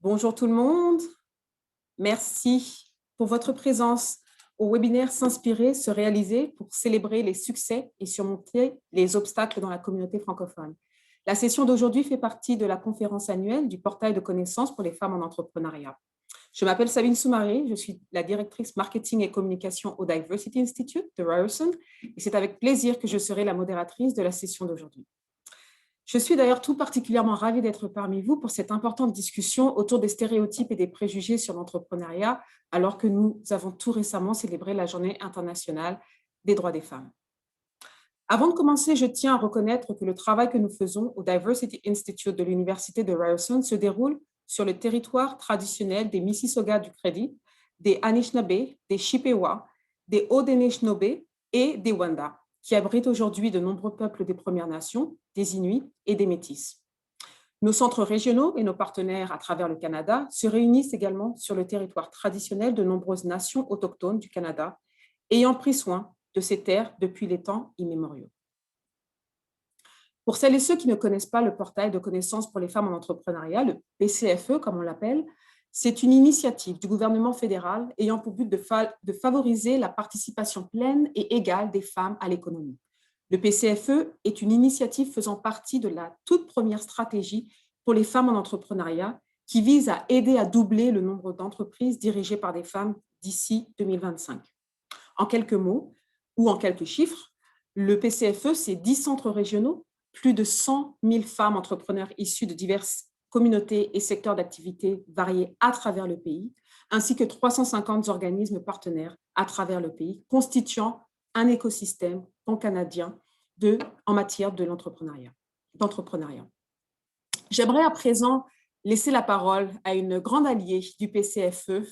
Bonjour tout le monde, merci pour votre présence au webinaire S'inspirer, se réaliser pour célébrer les succès et surmonter les obstacles dans la communauté francophone. La session d'aujourd'hui fait partie de la conférence annuelle du portail de connaissances pour les femmes en entrepreneuriat. Je m'appelle Sabine Soumaré, je suis la directrice marketing et communication au Diversity Institute de Ryerson et c'est avec plaisir que je serai la modératrice de la session d'aujourd'hui. Je suis d'ailleurs tout particulièrement ravie d'être parmi vous pour cette importante discussion autour des stéréotypes et des préjugés sur l'entrepreneuriat, alors que nous avons tout récemment célébré la Journée internationale des droits des femmes. Avant de commencer, je tiens à reconnaître que le travail que nous faisons au Diversity Institute de l'Université de Ryerson se déroule sur le territoire traditionnel des Mississauga du Crédit, des Anishinaabe, des Chippewa, des Haudenosaunee et des Wendat, qui abritent aujourd'hui de nombreux peuples des Premières Nations, des Inuits et des Métis. Nos centres régionaux et nos partenaires à travers le Canada se réunissent également sur le territoire traditionnel de nombreuses nations autochtones du Canada, ayant pris soin de ces terres depuis les temps immémoriaux. Pour celles et ceux qui ne connaissent pas le portail de connaissances pour les femmes en entrepreneuriat, le PCFE comme on l'appelle, c'est une initiative du gouvernement fédéral ayant pour but de favoriser la participation pleine et égale des femmes à l'économie. Le PCFE est une initiative faisant partie de la toute première stratégie pour les femmes en entrepreneuriat qui vise à aider à doubler le nombre d'entreprises dirigées par des femmes d'ici 2025. En quelques mots ou en quelques chiffres, le PCFE, c'est 10 centres régionaux, plus de 100 000 femmes entrepreneurs issues de diverses communautés et secteurs d'activité variés à travers le pays, ainsi que 350 organismes partenaires à travers le pays, constituant un écosystème pan-canadien en matière d'entrepreneuriat. J'aimerais à présent laisser la parole à une grande alliée du PCFE,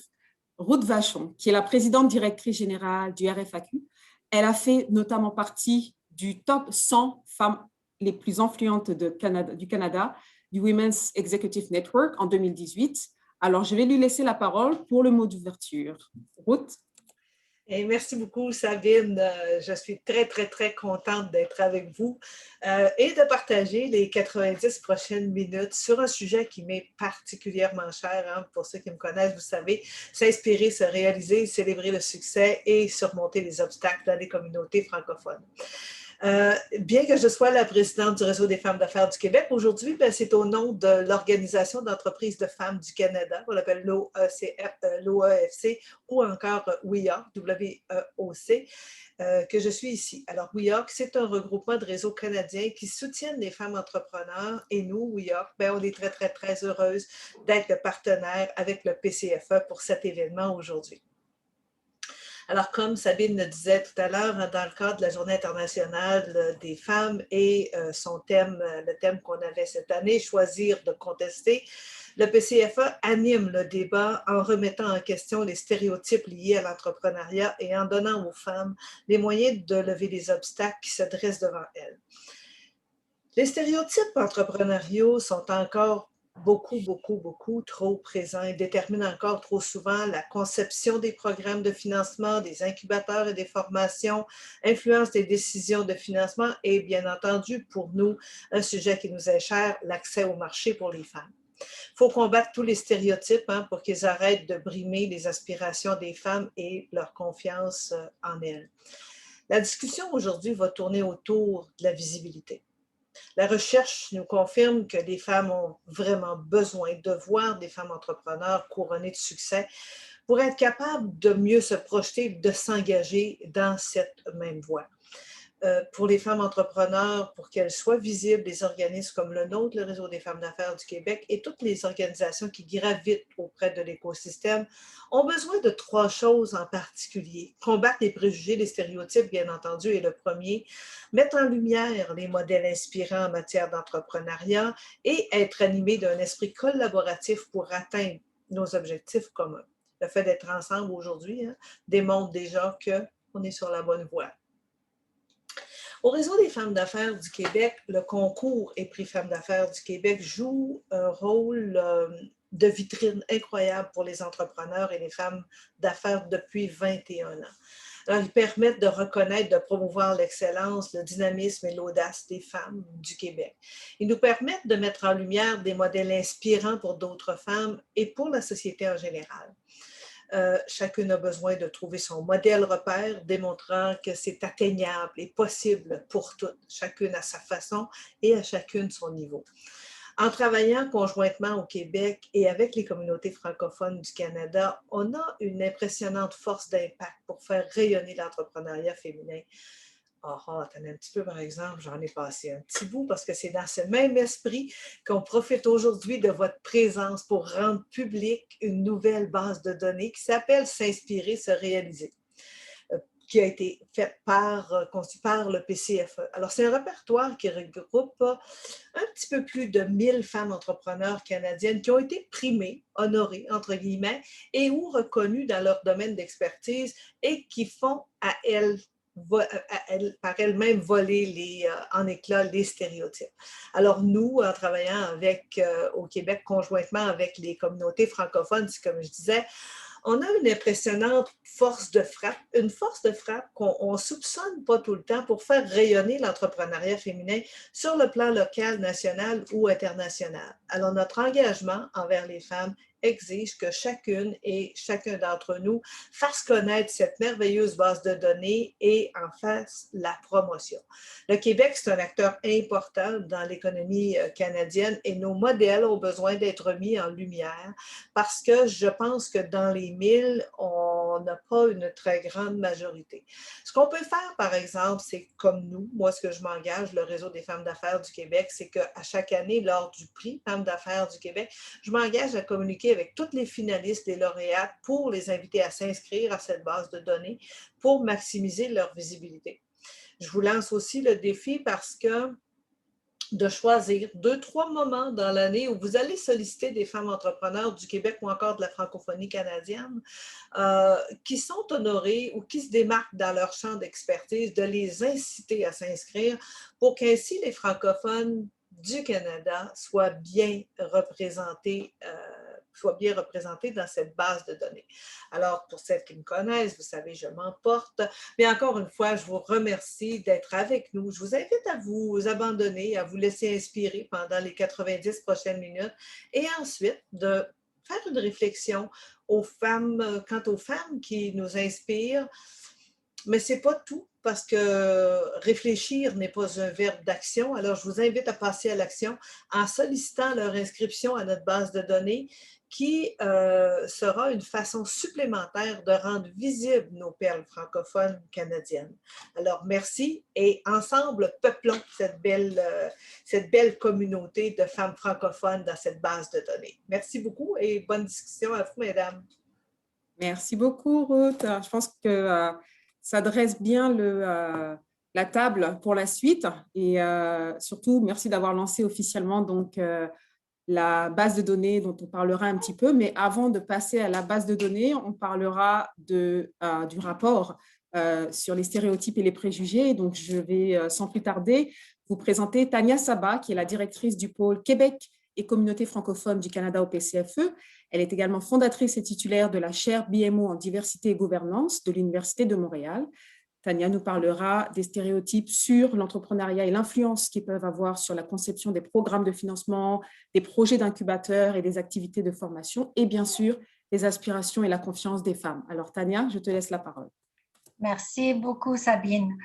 Ruth Vachon, qui est la présidente directrice générale du RFAQ. Elle a fait notamment partie du top 100 femmes les plus influentes du Canada, du Women's Executive Network en 2018. Alors, je vais lui laisser la parole pour le mot d'ouverture. Ruth? Et merci beaucoup, Sabine. Je suis très, très, très contente d'être avec vous et de partager les 90 prochaines minutes sur un sujet qui m'est particulièrement cher. Hein. Pour ceux qui me connaissent, vous savez, s'inspirer, se réaliser, célébrer le succès et surmonter les obstacles dans les communautés francophones. Bien que je sois la présidente du Réseau des femmes d'affaires du Québec, aujourd'hui, c'est au nom de l'Organisation d'entreprises de femmes du Canada, on l'appelle l'OEFC ou encore WeHork, W-E-O-C, que je suis ici. Alors, WeHork, c'est un regroupement de réseaux canadiens qui soutiennent les femmes entrepreneurs et nous, WeHork, on est très, très, très heureuses d'être le partenaire avec le PCFE pour cet événement aujourd'hui. Alors, comme Sabine le disait tout à l'heure, dans le cadre de la Journée internationale des femmes et son thème, le thème qu'on avait cette année, choisir de contester, le PCFE anime le débat en remettant en question les stéréotypes liés à l'entrepreneuriat et en donnant aux femmes les moyens de lever les obstacles qui se dressent devant elles. Les stéréotypes entrepreneuriaux sont encore beaucoup trop présents et déterminent encore trop souvent la conception des programmes de financement, des incubateurs et des formations, influencent les décisions de financement et, bien entendu, pour nous, un sujet qui nous est cher, l'accès au marché pour les femmes. Il faut combattre tous les stéréotypes pour qu'ils arrêtent de brimer les aspirations des femmes et leur confiance en elles. La discussion aujourd'hui va tourner autour de la visibilité. La recherche nous confirme que les femmes ont vraiment besoin de voir des femmes entrepreneurs couronnées de succès pour être capables de mieux se projeter, de s'engager dans cette même voie. Pour les femmes entrepreneurs, pour qu'elles soient visibles, des organismes comme le nôtre, le Réseau des femmes d'affaires du Québec et toutes les organisations qui gravitent auprès de l'écosystème ont besoin de 3 choses en particulier. Combattre les préjugés, les stéréotypes, bien entendu, est le premier. Mettre en lumière les modèles inspirants en matière d'entrepreneuriat et être animé d'un esprit collaboratif pour atteindre nos objectifs communs. Le fait d'être ensemble aujourd'hui démontre déjà qu'on est sur la bonne voie. Au Réseau des femmes d'affaires du Québec, le concours et prix Femmes d'affaires du Québec joue un rôle de vitrine incroyable pour les entrepreneurs et les femmes d'affaires depuis 21 ans. Alors, ils permettent de reconnaître, de promouvoir l'excellence, le dynamisme et l'audace des femmes du Québec. Ils nous permettent de mettre en lumière des modèles inspirants pour d'autres femmes et pour la société en général. Chacune a besoin de trouver son modèle repère, démontrant que c'est atteignable et possible pour toutes, chacune à sa façon et à chacune son niveau. En travaillant conjointement au Québec et avec les communautés francophones du Canada, on a une impressionnante force d'impact pour faire rayonner l'entrepreneuriat féminin. Attendez un petit peu, par exemple, j'en ai passé un petit bout parce que c'est dans ce même esprit qu'on profite aujourd'hui de votre présence pour rendre publique une nouvelle base de données qui s'appelle S'inspirer, se réaliser, qui a été conçu par le PCFE. Alors, c'est un répertoire qui regroupe un petit peu plus de 1000 femmes entrepreneurs canadiennes qui ont été primées, honorées, entre guillemets, et ou reconnues dans leur domaine d'expertise et qui font par elles-mêmes voler en éclats les stéréotypes. Alors nous, en travaillant au Québec conjointement avec les communautés francophones, comme je disais, on a une impressionnante force de frappe, une force de frappe qu'on ne soupçonne pas tout le temps pour faire rayonner l'entrepreneuriat féminin sur le plan local, national ou international. Alors notre engagement envers les femmes exige que chacune et chacun d'entre nous fasse connaître cette merveilleuse base de données et en fasse la promotion. Le Québec, c'est un acteur important dans l'économie canadienne et nos modèles ont besoin d'être mis en lumière parce que je pense que dans les 1000, on n'a pas une très grande majorité. Ce qu'on peut faire, par exemple, c'est comme nous, moi, ce que je m'engage, le Réseau des femmes d'affaires du Québec, c'est qu'à chaque année, lors du prix Femmes d'affaires du Québec, je m'engage à communiquer avec toutes les finalistes et lauréates pour les inviter à s'inscrire à cette base de données pour maximiser leur visibilité. Je vous lance aussi le défi parce que de choisir 2-3 moments dans l'année où vous allez solliciter des femmes entrepreneurs du Québec ou encore de la francophonie canadienne qui sont honorées ou qui se démarquent dans leur champ d'expertise, de les inciter à s'inscrire pour qu'ainsi les francophones du Canada soient bien représentés dans cette base de données. Alors, pour celles qui me connaissent, vous savez, je m'emporte. Mais encore une fois, je vous remercie d'être avec nous. Je vous invite à vous abandonner, à vous laisser inspirer pendant les 90 prochaines minutes et ensuite de faire une réflexion quant aux femmes qui nous inspirent. Mais ce n'est pas tout, parce que réfléchir n'est pas un verbe d'action. Alors, je vous invite à passer à l'action en sollicitant leur inscription à notre base de données qui sera une façon supplémentaire de rendre visibles nos perles francophones canadiennes. Alors, merci et ensemble, peuplons cette belle communauté de femmes francophones dans cette base de données. Merci beaucoup et bonne discussion à vous, mesdames. Merci beaucoup, Ruth. Je pense que ça dresse bien la table pour la suite. Et surtout, merci d'avoir lancé officiellement donc, la base de données dont on parlera un petit peu. Mais avant de passer à la base de données, on parlera du rapport sur les stéréotypes et les préjugés. Donc, je vais sans plus tarder vous présenter Tania Saba, qui est la directrice du pôle Québec et communauté francophone du Canada au PCFE. Elle est également fondatrice et titulaire de la chaire BMO en diversité et gouvernance de l'Université de Montréal. Tania nous parlera des stéréotypes sur l'entrepreneuriat et l'influence qu'ils peuvent avoir sur la conception des programmes de financement, des projets d'incubateurs et des activités de formation, et bien sûr, les aspirations et la confiance des femmes. Alors, Tania, je te laisse la parole. Merci beaucoup, Sabine.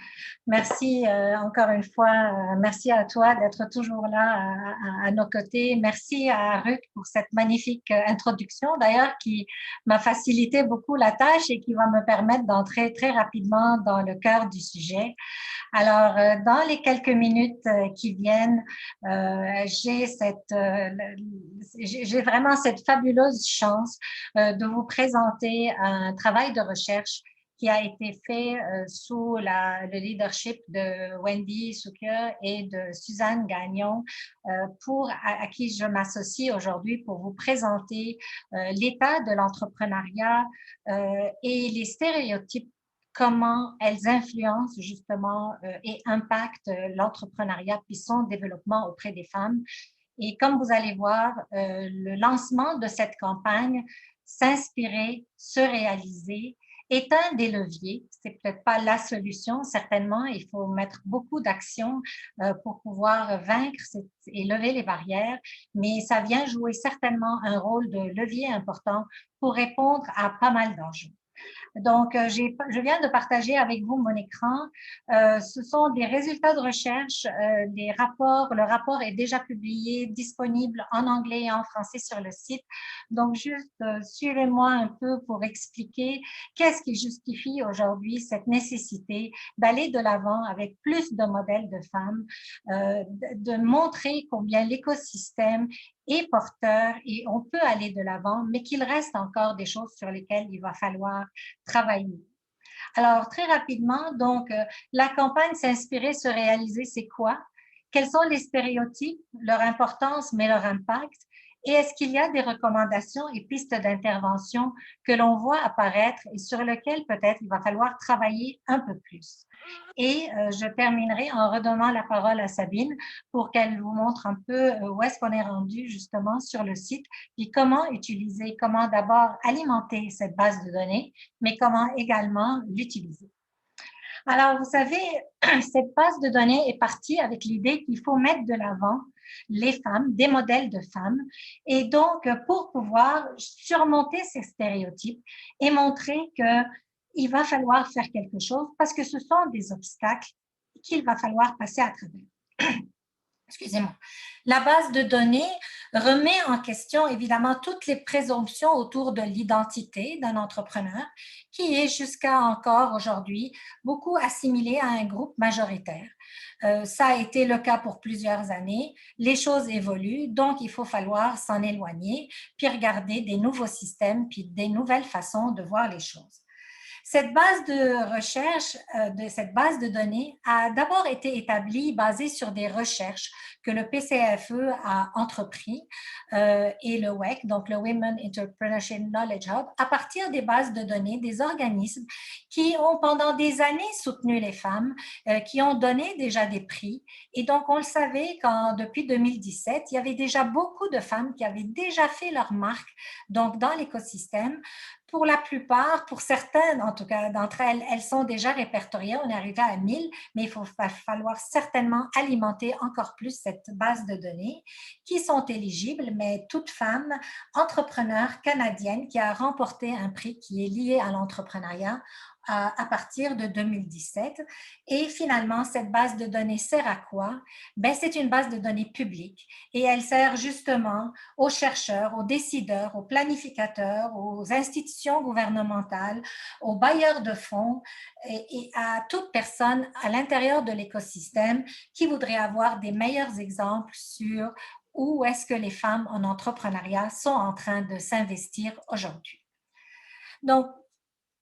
Merci encore une fois. Merci à toi d'être toujours là à nos côtés. Merci à Ruth pour cette magnifique introduction, d'ailleurs, qui m'a facilité beaucoup la tâche et qui va me permettre d'entrer très rapidement dans le cœur du sujet. Alors, dans les quelques minutes qui viennent, j'ai vraiment cette fabuleuse chance de vous présenter un travail de recherche qui a été fait sous le leadership de Wendy Souker et de Suzanne Gagnon, à qui je m'associe aujourd'hui pour vous présenter l'état de l'entrepreneuriat et les stéréotypes, comment elles influencent justement et impactent l'entrepreneuriat puis son développement auprès des femmes. Et comme vous allez voir, le lancement de cette campagne, S'inspirer, se réaliser, est un des leviers. C'est peut-être pas la solution, certainement. Il faut mettre beaucoup d'actions pour pouvoir vaincre et lever les barrières, mais ça vient jouer certainement un rôle de levier important pour répondre à pas mal d'enjeux. Donc, je viens de partager avec vous mon écran. Ce sont des résultats de recherche, des rapports. Le rapport est déjà publié, disponible en anglais et en français sur le site. Donc, juste suivez-moi un peu pour expliquer qu'est-ce qui justifie aujourd'hui cette nécessité d'aller de l'avant avec plus de modèles de femmes, de montrer combien l'écosystème est porteur et on peut aller de l'avant, mais qu'il reste encore des choses sur lesquelles il va falloir travailler. Alors, très rapidement, donc, la campagne S'inspirer, se réaliser, c'est quoi? Quels sont les stéréotypes, leur importance, mais leur impact? Et est-ce qu'il y a des recommandations et pistes d'intervention que l'on voit apparaître et sur lesquelles peut-être il va falloir travailler un peu plus? Et je terminerai en redonnant la parole à Sabine pour qu'elle vous montre un peu où est-ce qu'on est rendu justement sur le site, puis comment utiliser, comment d'abord alimenter cette base de données, mais comment également l'utiliser. Alors, vous savez, cette base de données est partie avec l'idée qu'il faut mettre de l'avant les femmes, des modèles de femmes, et donc pour pouvoir surmonter ces stéréotypes et montrer qu'il va falloir faire quelque chose parce que ce sont des obstacles qu'il va falloir passer à travers. Excusez-moi. La base de données remet en question évidemment toutes les présomptions autour de l'identité d'un entrepreneur qui est jusqu'à encore aujourd'hui beaucoup assimilé à un groupe majoritaire. Ça a été le cas pour plusieurs années. Les choses évoluent, donc il faut falloir s'en éloigner, puis regarder des nouveaux systèmes, puis des nouvelles façons de voir les choses. Cette base de recherche, cette base de données a d'abord été établie basée sur des recherches que le PCFE a entrepris et le WEC, donc le Women Entrepreneurship Knowledge Hub, à partir des bases de données des organismes qui ont pendant des années soutenu les femmes, qui ont donné déjà des prix. Et donc, on le savait quand depuis 2017, il y avait déjà beaucoup de femmes qui avaient déjà fait leur marque donc dans l'écosystème. Pour la plupart, pour certaines, en tout cas d'entre elles, elles sont déjà répertoriées. On est arrivé à 1000, mais il va falloir certainement alimenter encore plus cette base de données qui sont éligibles, mais toute femme entrepreneur canadienne qui a remporté un prix qui est lié à l'entrepreneuriat à partir de 2017. Et finalement, cette base de données sert à quoi? Ben, c'est une base de données publique et elle sert justement aux chercheurs, aux décideurs, aux planificateurs, aux institutions gouvernementales, aux bailleurs de fonds et à toute personne à l'intérieur de l'écosystème qui voudrait avoir des meilleurs exemples sur où est-ce que les femmes en entrepreneuriat sont en train de s'investir aujourd'hui. Donc,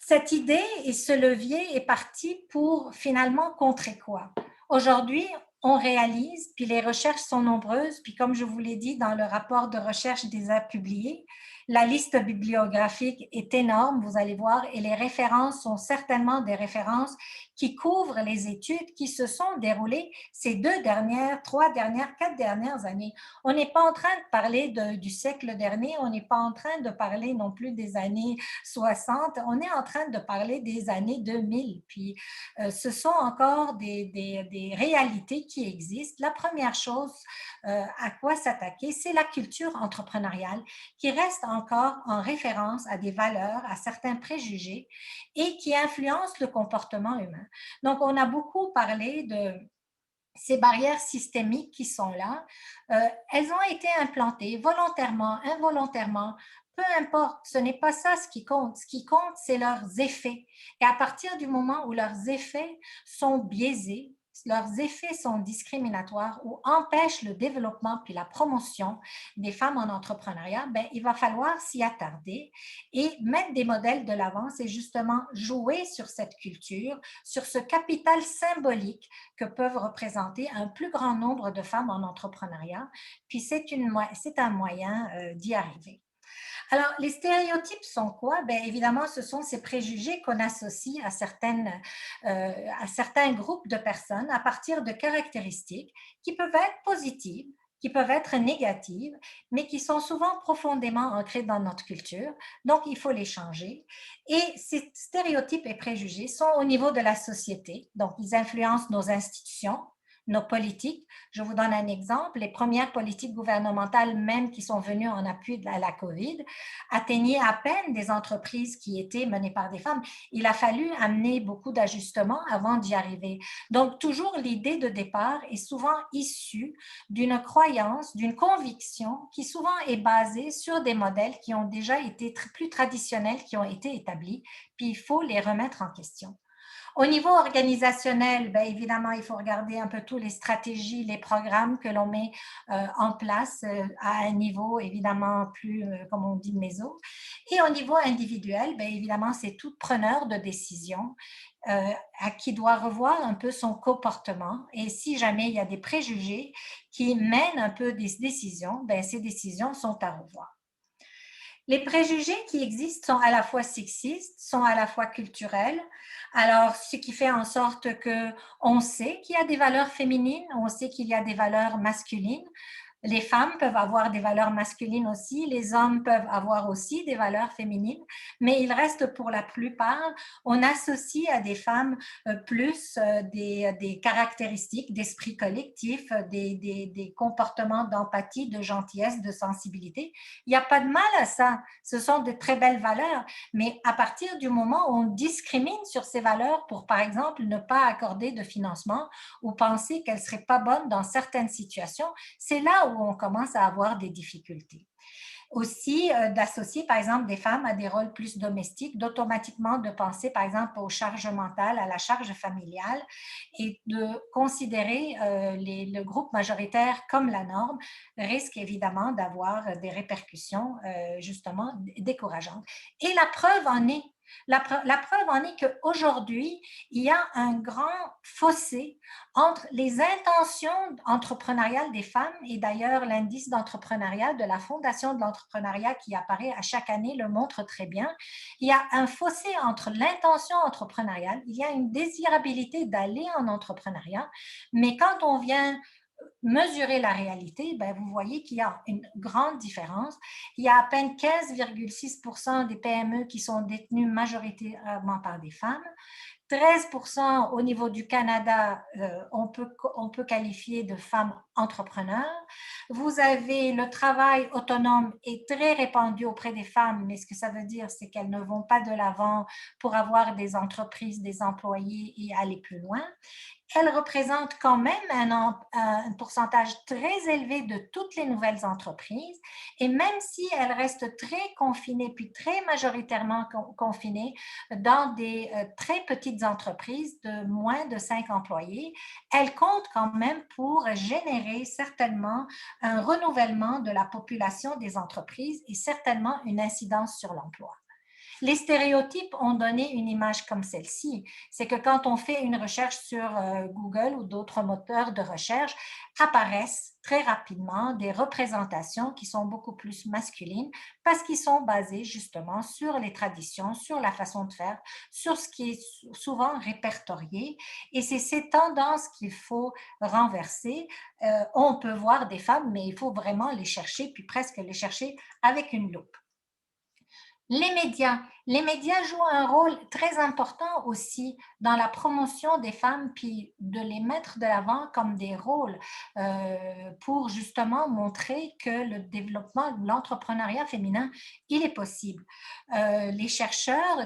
cette idée et ce levier est parti pour finalement contrer quoi? Aujourd'hui, on réalise, puis les recherches sont nombreuses, puis comme je vous l'ai dit dans le rapport de recherche déjà publié, la liste bibliographique est énorme, vous allez voir, et les références sont certainement des références qui couvrent les études qui se sont déroulées ces 2 dernières, 3 dernières, 4 dernières années. On n'est pas en train de parler du siècle dernier, on n'est pas en train de parler non plus des années 60, on est en train de parler des années 2000. Puis ce sont encore des réalités qui existent. La première chose à quoi s'attaquer, c'est la culture entrepreneuriale qui reste encore en référence à des valeurs, à certains préjugés et qui influencent le comportement humain. Donc, on a beaucoup parlé de ces barrières systémiques qui sont là. Elles ont été implantées volontairement, involontairement, peu importe, ce n'est pas ça ce qui compte. Ce qui compte, c'est leurs effets. Et à partir du moment où leurs effets sont biaisés, leurs effets sont discriminatoires ou empêchent le développement puis la promotion des femmes en entrepreneuriat, ben, il va falloir s'y attarder et mettre des modèles de l'avant, c'est justement jouer sur cette culture, sur ce capital symbolique que peuvent représenter un plus grand nombre de femmes en entrepreneuriat, puis c'est un moyen d'y arriver. Alors, les stéréotypes sont quoi? Bien, évidemment, ce sont ces préjugés qu'on associe à certains groupes de personnes à partir de caractéristiques qui peuvent être positives, qui peuvent être négatives, mais qui sont souvent profondément ancrées dans notre culture. Donc, il faut les changer. Et ces stéréotypes et préjugés sont au niveau de la société. Donc, ils influencent nos institutions, nos politiques. Je vous donne un exemple. Les premières politiques gouvernementales, même qui sont venues en appui à la COVID, atteignaient à peine des entreprises qui étaient menées par des femmes. Il a fallu amener beaucoup d'ajustements avant d'y arriver. Donc, toujours l'idée de départ est souvent issue d'une croyance, d'une conviction qui souvent est basée sur des modèles qui ont déjà été plus traditionnels, qui ont été établis, puis il faut les remettre en question. Au niveau organisationnel, bien évidemment, il faut regarder un peu toutes les stratégies, les programmes que l'on met en place à un niveau évidemment plus, comme on dit, méso. Et au niveau individuel, bien évidemment, c'est tout preneur de décision à qui doit revoir un peu son comportement. Et si jamais il y a des préjugés qui mènent un peu des décisions, bien, ces décisions sont à revoir. Les préjugés qui existent sont à la fois sexistes, sont à la fois culturels. Alors, ce qui fait en sorte qu'on sait qu'il y a des valeurs féminines, on sait qu'il y a des valeurs masculines. Les femmes peuvent avoir des valeurs masculines aussi, les hommes peuvent avoir aussi des valeurs féminines, mais il reste pour la plupart, on associe à des femmes plus des caractéristiques d'esprit collectif, des comportements d'empathie, de gentillesse, de sensibilité. Il n'y a pas de mal à ça, ce sont de très belles valeurs, mais à partir du moment où on discrimine sur ces valeurs pour, par exemple, ne pas accorder de financement ou penser qu'elles ne seraient pas bonnes dans certaines situations, c'est là où on commence à avoir des difficultés. Aussi, d'associer, par exemple, des femmes à des rôles plus domestiques, d'automatiquement de penser, par exemple, aux charges mentales, à la charge familiale et de considérer le groupe majoritaire comme la norme risque évidemment d'avoir des répercussions justement décourageantes. Et la preuve en est. La preuve en est qu'aujourd'hui, il y a un grand fossé entre les intentions entrepreneuriales des femmes et d'ailleurs l'indice d'entrepreneuriat de la Fondation de l'entrepreneuriat qui apparaît à chaque année le montre très bien. Il y a un fossé entre l'intention entrepreneuriale, il y a une désirabilité d'aller en entrepreneuriat, mais quand on vient mesurer la réalité, ben vous voyez qu'il y a une grande différence. Il y a à peine 15,6% des PME qui sont détenues majoritairement par des femmes. 13% au niveau du Canada, on peut qualifier de femmes entrepreneurs. Vous avez le travail autonome est très répandu auprès des femmes, mais ce que ça veut dire, c'est qu'elles ne vont pas de l'avant pour avoir des entreprises, des employés et aller plus loin. Elle représente quand même un pourcentage très élevé de toutes les nouvelles entreprises et même si elle reste très confinée, puis très majoritairement confinée dans des très petites entreprises de moins de 5 employés, elle compte quand même pour générer certainement un renouvellement de la population des entreprises et certainement une incidence sur l'emploi. Les stéréotypes ont donné une image comme celle-ci. C'est que quand on fait une recherche sur Google ou d'autres moteurs de recherche, apparaissent très rapidement des représentations qui sont beaucoup plus masculines parce qu'ils sont basés justement sur les traditions, sur la façon de faire, sur ce qui est souvent répertorié. Et c'est ces tendances qu'il faut renverser. On peut voir des femmes, mais il faut vraiment les chercher, puis presque les chercher avec une loupe. Les médias jouent un rôle très important aussi dans la promotion des femmes, puis de les mettre de l'avant comme des rôles pour justement montrer que le développement de l'entrepreneuriat féminin, il est possible. Les chercheurs,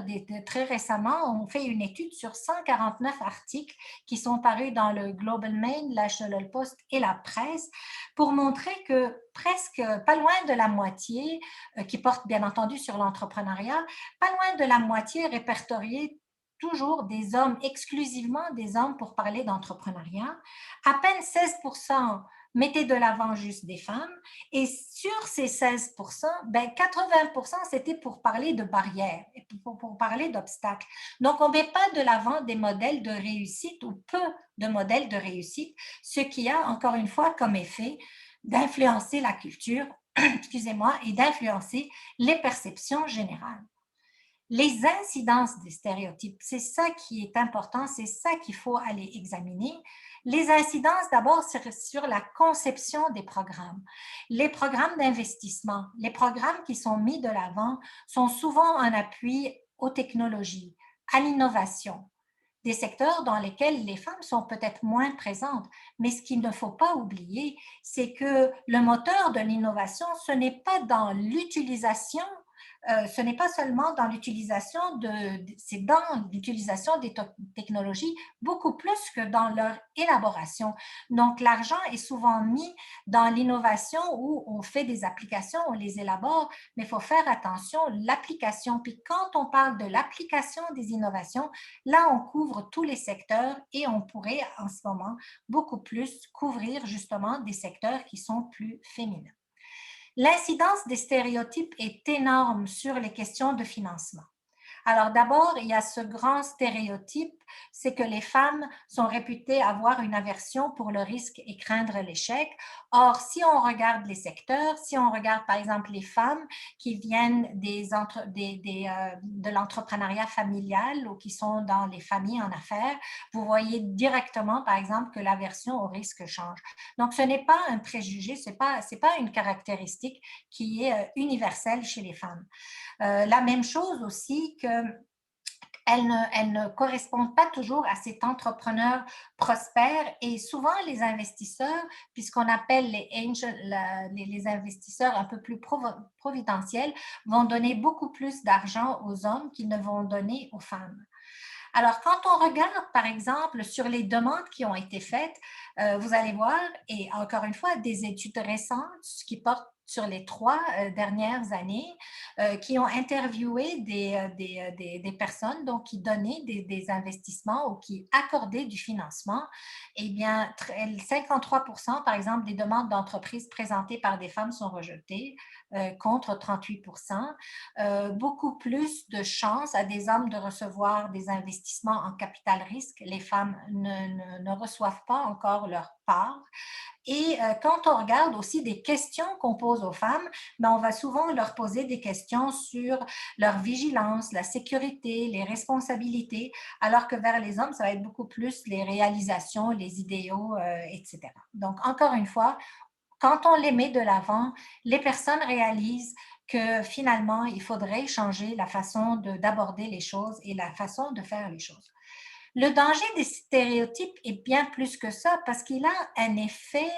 très récemment, ont fait une étude sur 149 articles qui sont parus dans le Global Mail, National Post et la presse pour montrer que presque pas loin de la moitié, qui porte bien entendu sur l'entrepreneuriat, pas loin de la moitié répertoriée toujours des hommes, exclusivement des hommes pour parler d'entrepreneuriat. À peine 16% mettaient de l'avant juste des femmes et sur ces 16%, ben 80% c'était pour parler de barrières, pour parler d'obstacles. Donc, on ne met pas de l'avant des modèles de réussite ou peu de modèles de réussite, ce qui a encore une fois comme effet d'influencer la culture, excusez-moi, et d'influencer les perceptions générales. Les incidences des stéréotypes, c'est ça qui est important, c'est ça qu'il faut aller examiner. Les incidences, d'abord, sur la conception des programmes. Les programmes d'investissement, les programmes qui sont mis de l'avant sont souvent un appui aux technologies, à l'innovation, des secteurs dans lesquels les femmes sont peut-être moins présentes. Mais ce qu'il ne faut pas oublier, c'est que le moteur de l'innovation, ce n'est pas dans l'utilisation, ce n'est pas seulement dans l'utilisation c'est dans l'utilisation des technologies beaucoup plus que dans leur élaboration. Donc, l'argent est souvent mis dans l'innovation où on fait des applications, on les élabore, mais il faut faire attention, l'application. Puis quand on parle de l'application des innovations, là, on couvre tous les secteurs et on pourrait en ce moment beaucoup plus couvrir justement des secteurs qui sont plus féminins. L'incidence des stéréotypes est énorme sur les questions de financement. Alors d'abord, il y a ce grand stéréotype, c'est que les femmes sont réputées avoir une aversion pour le risque et craindre l'échec. Or, si on regarde les secteurs, si on regarde par exemple les femmes qui viennent de l'entrepreneuriat familial ou qui sont dans les familles en affaires, vous voyez directement par exemple que l'aversion au risque change. Donc, ce n'est pas un préjugé, ce n'est pas une caractéristique qui est universelle chez les femmes. La même chose aussi que elles ne correspondent pas toujours à cet entrepreneur prospère et souvent les investisseurs, puisqu'on appelle les investisseurs un peu plus providentiels, vont donner beaucoup plus d'argent aux hommes qu'ils ne vont donner aux femmes. Alors, quand on regarde, par exemple, sur les demandes qui ont été faites, vous allez voir, et encore une fois, des études récentes qui portent sur les 3 dernières années, qui ont interviewé des personnes donc, qui donnaient des investissements ou qui accordaient du financement. Eh bien, 53% par exemple des demandes d'entreprises présentées par des femmes sont rejetées, contre 38%. Beaucoup plus de chances à des hommes de recevoir des investissements en capital risque. Les femmes ne reçoivent pas encore leur part. Et quand on regarde aussi des questions qu'on pose aux femmes, ben on va souvent leur poser des questions sur leur vigilance, la sécurité, les responsabilités, alors que vers les hommes, ça va être beaucoup plus les réalisations, les idéaux, etc. Donc, encore une fois, quand on les met de l'avant, les personnes réalisent que finalement, il faudrait changer la façon d'aborder les choses et la façon de faire les choses. Le danger des stéréotypes est bien plus que ça parce qu'il a un effet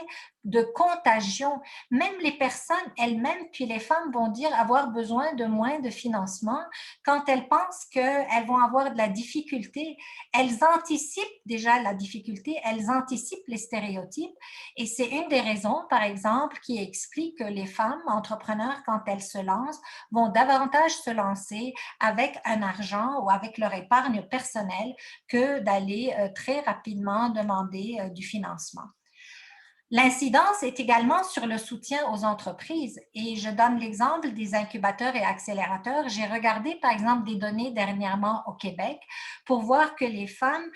de contagion. Même les personnes elles-mêmes, puis les femmes vont dire avoir besoin de moins de financement quand elles pensent qu'elles vont avoir de la difficulté. Elles anticipent déjà la difficulté, elles anticipent les stéréotypes et c'est une des raisons, par exemple, qui explique que les femmes entrepreneurs, quand elles se lancent, vont davantage se lancer avec un argent ou avec leur épargne personnelle que d'aller très rapidement demander du financement. L'incidence est également sur le soutien aux entreprises et je donne l'exemple des incubateurs et accélérateurs. J'ai regardé par exemple des données dernièrement au Québec pour voir que les femmes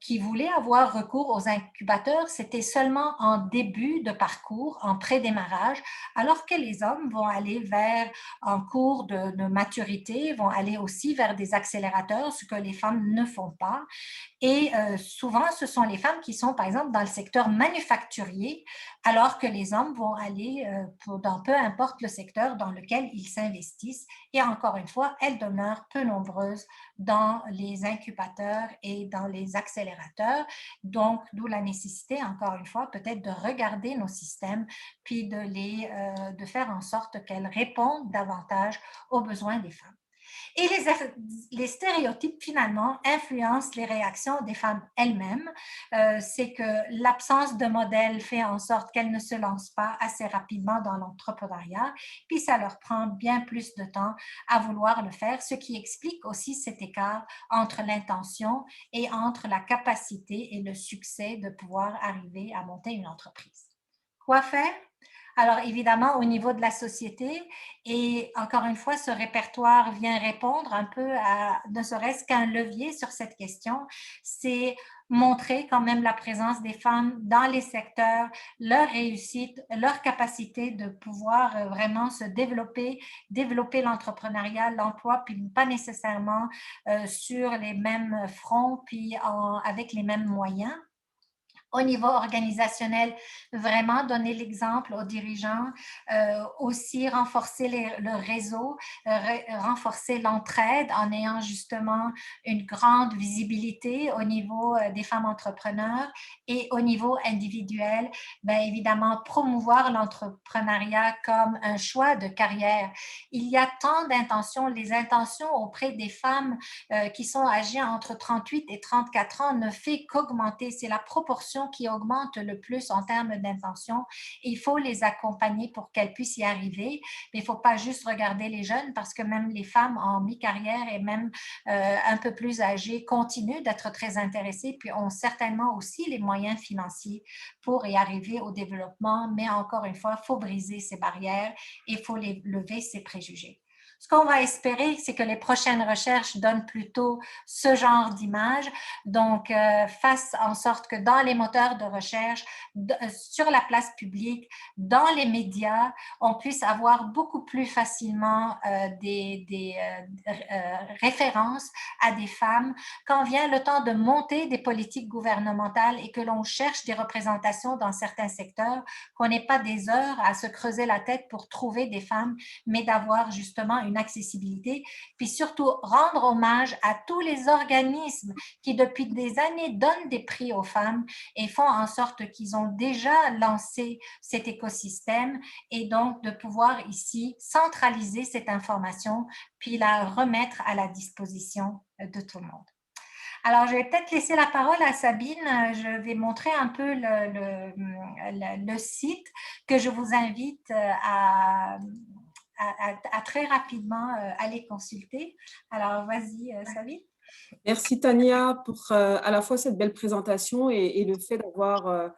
qui voulaient avoir recours aux incubateurs, c'était seulement en début de parcours, en pré-démarrage, alors que les hommes vont aller vers, en cours de maturité, vont aller aussi vers des accélérateurs, ce que les femmes ne font pas. Et souvent, ce sont les femmes qui sont, par exemple, dans le secteur manufacturier, alors que les hommes vont aller dans peu importe le secteur dans lequel ils s'investissent. Et encore une fois, elles demeurent peu nombreuses dans les incubateurs et dans les accélérateurs. Donc, d'où la nécessité, encore une fois, peut-être de regarder nos systèmes, puis de faire en sorte qu'elles répondent davantage aux besoins des femmes. Et les stéréotypes, finalement, influencent les réactions des femmes elles-mêmes. C'est que l'absence de modèle fait en sorte qu'elles ne se lancent pas assez rapidement dans l'entrepreneuriat, puis ça leur prend bien plus de temps à vouloir le faire, ce qui explique aussi cet écart entre l'intention et entre la capacité et le succès de pouvoir arriver à monter une entreprise. Quoi faire? Alors, évidemment, au niveau de la société, et encore une fois, ce répertoire vient répondre un peu à, ne serait-ce qu'un levier sur cette question, c'est montrer quand même la présence des femmes dans les secteurs, leur réussite, leur capacité de pouvoir vraiment se développer l'entrepreneuriat, l'emploi, puis pas nécessairement sur les mêmes fronts, puis avec les mêmes moyens. Au niveau organisationnel, vraiment donner l'exemple aux dirigeants, aussi renforcer le réseau, renforcer l'entraide en ayant justement une grande visibilité au niveau des femmes entrepreneurs et au niveau individuel, bien évidemment promouvoir l'entrepreneuriat comme un choix de carrière. Il y a tant d'intentions, les intentions auprès des femmes qui sont âgées entre 38 et 34 ans ne fait qu'augmenter, c'est la proportion qui augmente le plus en termes d'intention. Il faut les accompagner pour qu'elles puissent y arriver. Mais il ne faut pas juste regarder les jeunes parce que même les femmes en mi-carrière et même un peu plus âgées continuent d'être très intéressées puis ont certainement aussi les moyens financiers pour y arriver au développement. Mais encore une fois, il faut briser ces barrières et il faut lever ces préjugés. Ce qu'on va espérer, c'est que les prochaines recherches donnent plutôt ce genre d'image. Donc, fasse en sorte que dans les moteurs de recherche, sur la place publique, dans les médias, on puisse avoir beaucoup plus facilement des références à des femmes quand vient le temps de monter des politiques gouvernementales et que l'on cherche des représentations dans certains secteurs, qu'on n'ait pas des heures à se creuser la tête pour trouver des femmes, mais d'avoir justement une accessibilité, puis surtout rendre hommage à tous les organismes qui depuis des années donnent des prix aux femmes et font en sorte qu'ils ont déjà lancé cet écosystème et donc de pouvoir ici centraliser cette information puis la remettre à la disposition de tout le monde. Alors, je vais peut-être laisser la parole à Sabine. Je vais montrer un peu le site que je vous invite à très rapidement aller consulter. Alors, vas-y, Sabine. Merci Tania pour à la fois cette belle présentation et le fait d'avoir,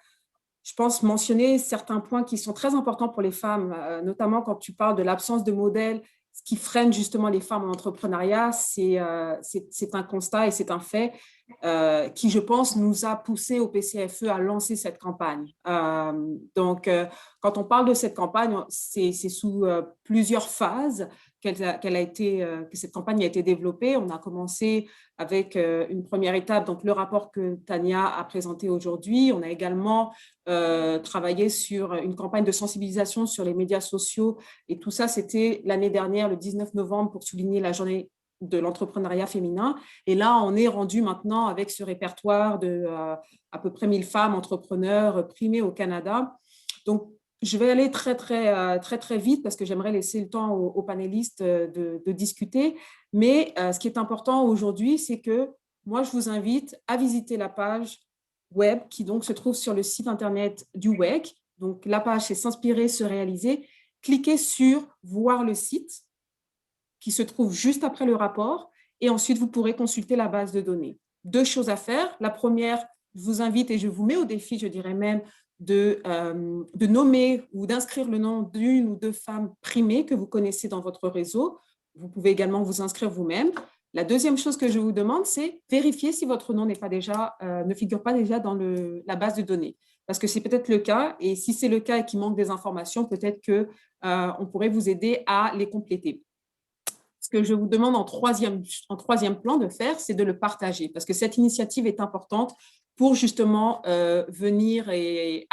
je pense, mentionné certains points qui sont très importants pour les femmes, notamment quand tu parles de l'absence de modèle. Ce qui freine justement les femmes en entrepreneuriat, c'est un constat et c'est un fait qui, je pense, nous a poussé au PCFE à lancer cette campagne. Donc, quand on parle de cette campagne, c'est sous plusieurs phases que cette campagne a été développée. On a commencé avec une première étape, donc le rapport que Tania a présenté aujourd'hui. On a également travaillé sur une campagne de sensibilisation sur les médias sociaux et tout ça, c'était l'année dernière, le 19 novembre, pour souligner la journée de l'entrepreneuriat féminin. Et là, on est rendu maintenant avec ce répertoire de à peu près 1000 femmes entrepreneurs primées au Canada. Donc, je vais aller très vite parce que j'aimerais laisser le temps aux panélistes de discuter. Mais ce qui est important aujourd'hui, c'est que moi, je vous invite à visiter la page web qui donc se trouve sur le site internet du WEC. Donc, la page, c'est S'inspirer, se réaliser. Cliquez sur « Voir le site » qui se trouve juste après le rapport et ensuite, vous pourrez consulter la base de données. 2 choses à faire. La première, je vous invite et je vous mets au défi, je dirais même, de nommer ou d'inscrire le nom d'une ou 2 femmes primées que vous connaissez dans votre réseau. Vous pouvez également vous inscrire vous-même. La deuxième chose que je vous demande, c'est vérifier si votre nom ne figure pas déjà dans la base de données. Parce que c'est peut-être le cas, et si c'est le cas et qu'il manque des informations, peut-être qu'on pourrait vous aider à les compléter. Ce que je vous demande en troisième plan de faire, c'est de le partager, parce que cette initiative est importante pour justement venir et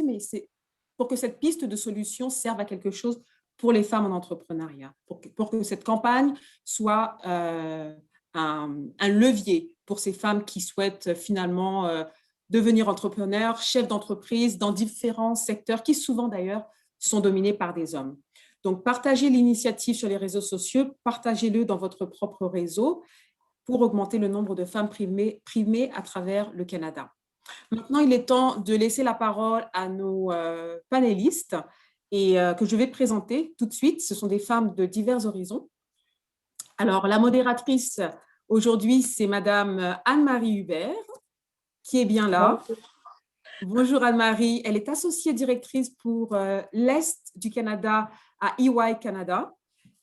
mais c'est pour que cette piste de solution serve à quelque chose pour les femmes en entrepreneuriat, pour que cette campagne soit un levier pour ces femmes qui souhaitent finalement devenir entrepreneurs, chefs d'entreprise dans différents secteurs qui souvent d'ailleurs sont dominés par des hommes. Donc, partagez l'initiative sur les réseaux sociaux, partagez-le dans votre propre réseau pour augmenter le nombre de femmes primées à travers le Canada. Maintenant, il est temps de laisser la parole à nos panélistes et que je vais présenter tout de suite. Ce sont des femmes de divers horizons. Alors, la modératrice aujourd'hui, c'est Madame Anne-Marie Hubert, qui est bien là. Bonjour Anne-Marie. Elle est associée directrice pour l'Est du Canada à EY Canada.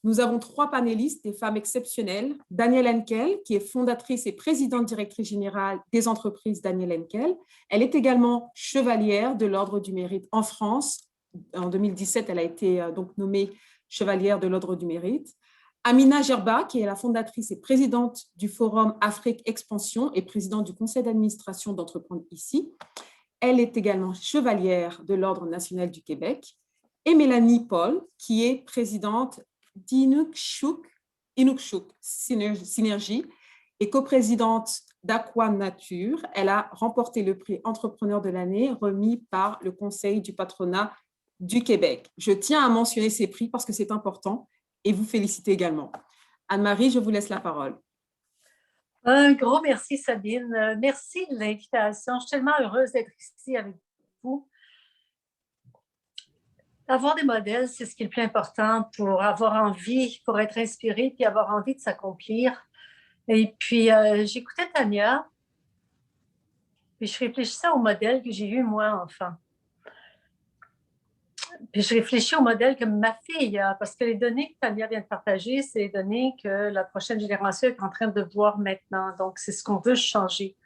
Nous avons 3 panélistes, des femmes exceptionnelles. Danielle Henkel, qui est fondatrice et présidente directrice générale des entreprises Danielle Henkel. Elle est également chevalière de l'Ordre du Mérite en France. En 2017, elle a été donc nommée chevalière de l'Ordre du Mérite. Amina Gerba, qui est la fondatrice et présidente du Forum Afrique Expansion et présidente du conseil d'administration d'Entreprendre ici. Elle est également chevalière de l'Ordre national du Québec. Et Mélanie Paul, qui est présidente d'Inukshuk Synergie et coprésidente d'Aqua Nature. Elle a remporté le prix Entrepreneur de l'année remis par le Conseil du patronat du Québec. Je tiens à mentionner ces prix parce que c'est important et vous féliciter également. Anne-Marie, je vous laisse la parole. Un gros merci, Sabine. Merci de l'invitation. Je suis tellement heureuse d'être ici avec vous. Avoir des modèles, c'est ce qui est le plus important pour avoir envie, pour être inspiré, puis avoir envie de s'accomplir. Et puis, j'écoutais Tania, puis je réfléchissais au modèle que j'ai eu, moi, enfant. Puis je réfléchis au modèle que ma fille a, parce que les données que Tania vient de partager, c'est les données que la prochaine génération est en train de voir maintenant. Donc, c'est ce qu'on veut changer.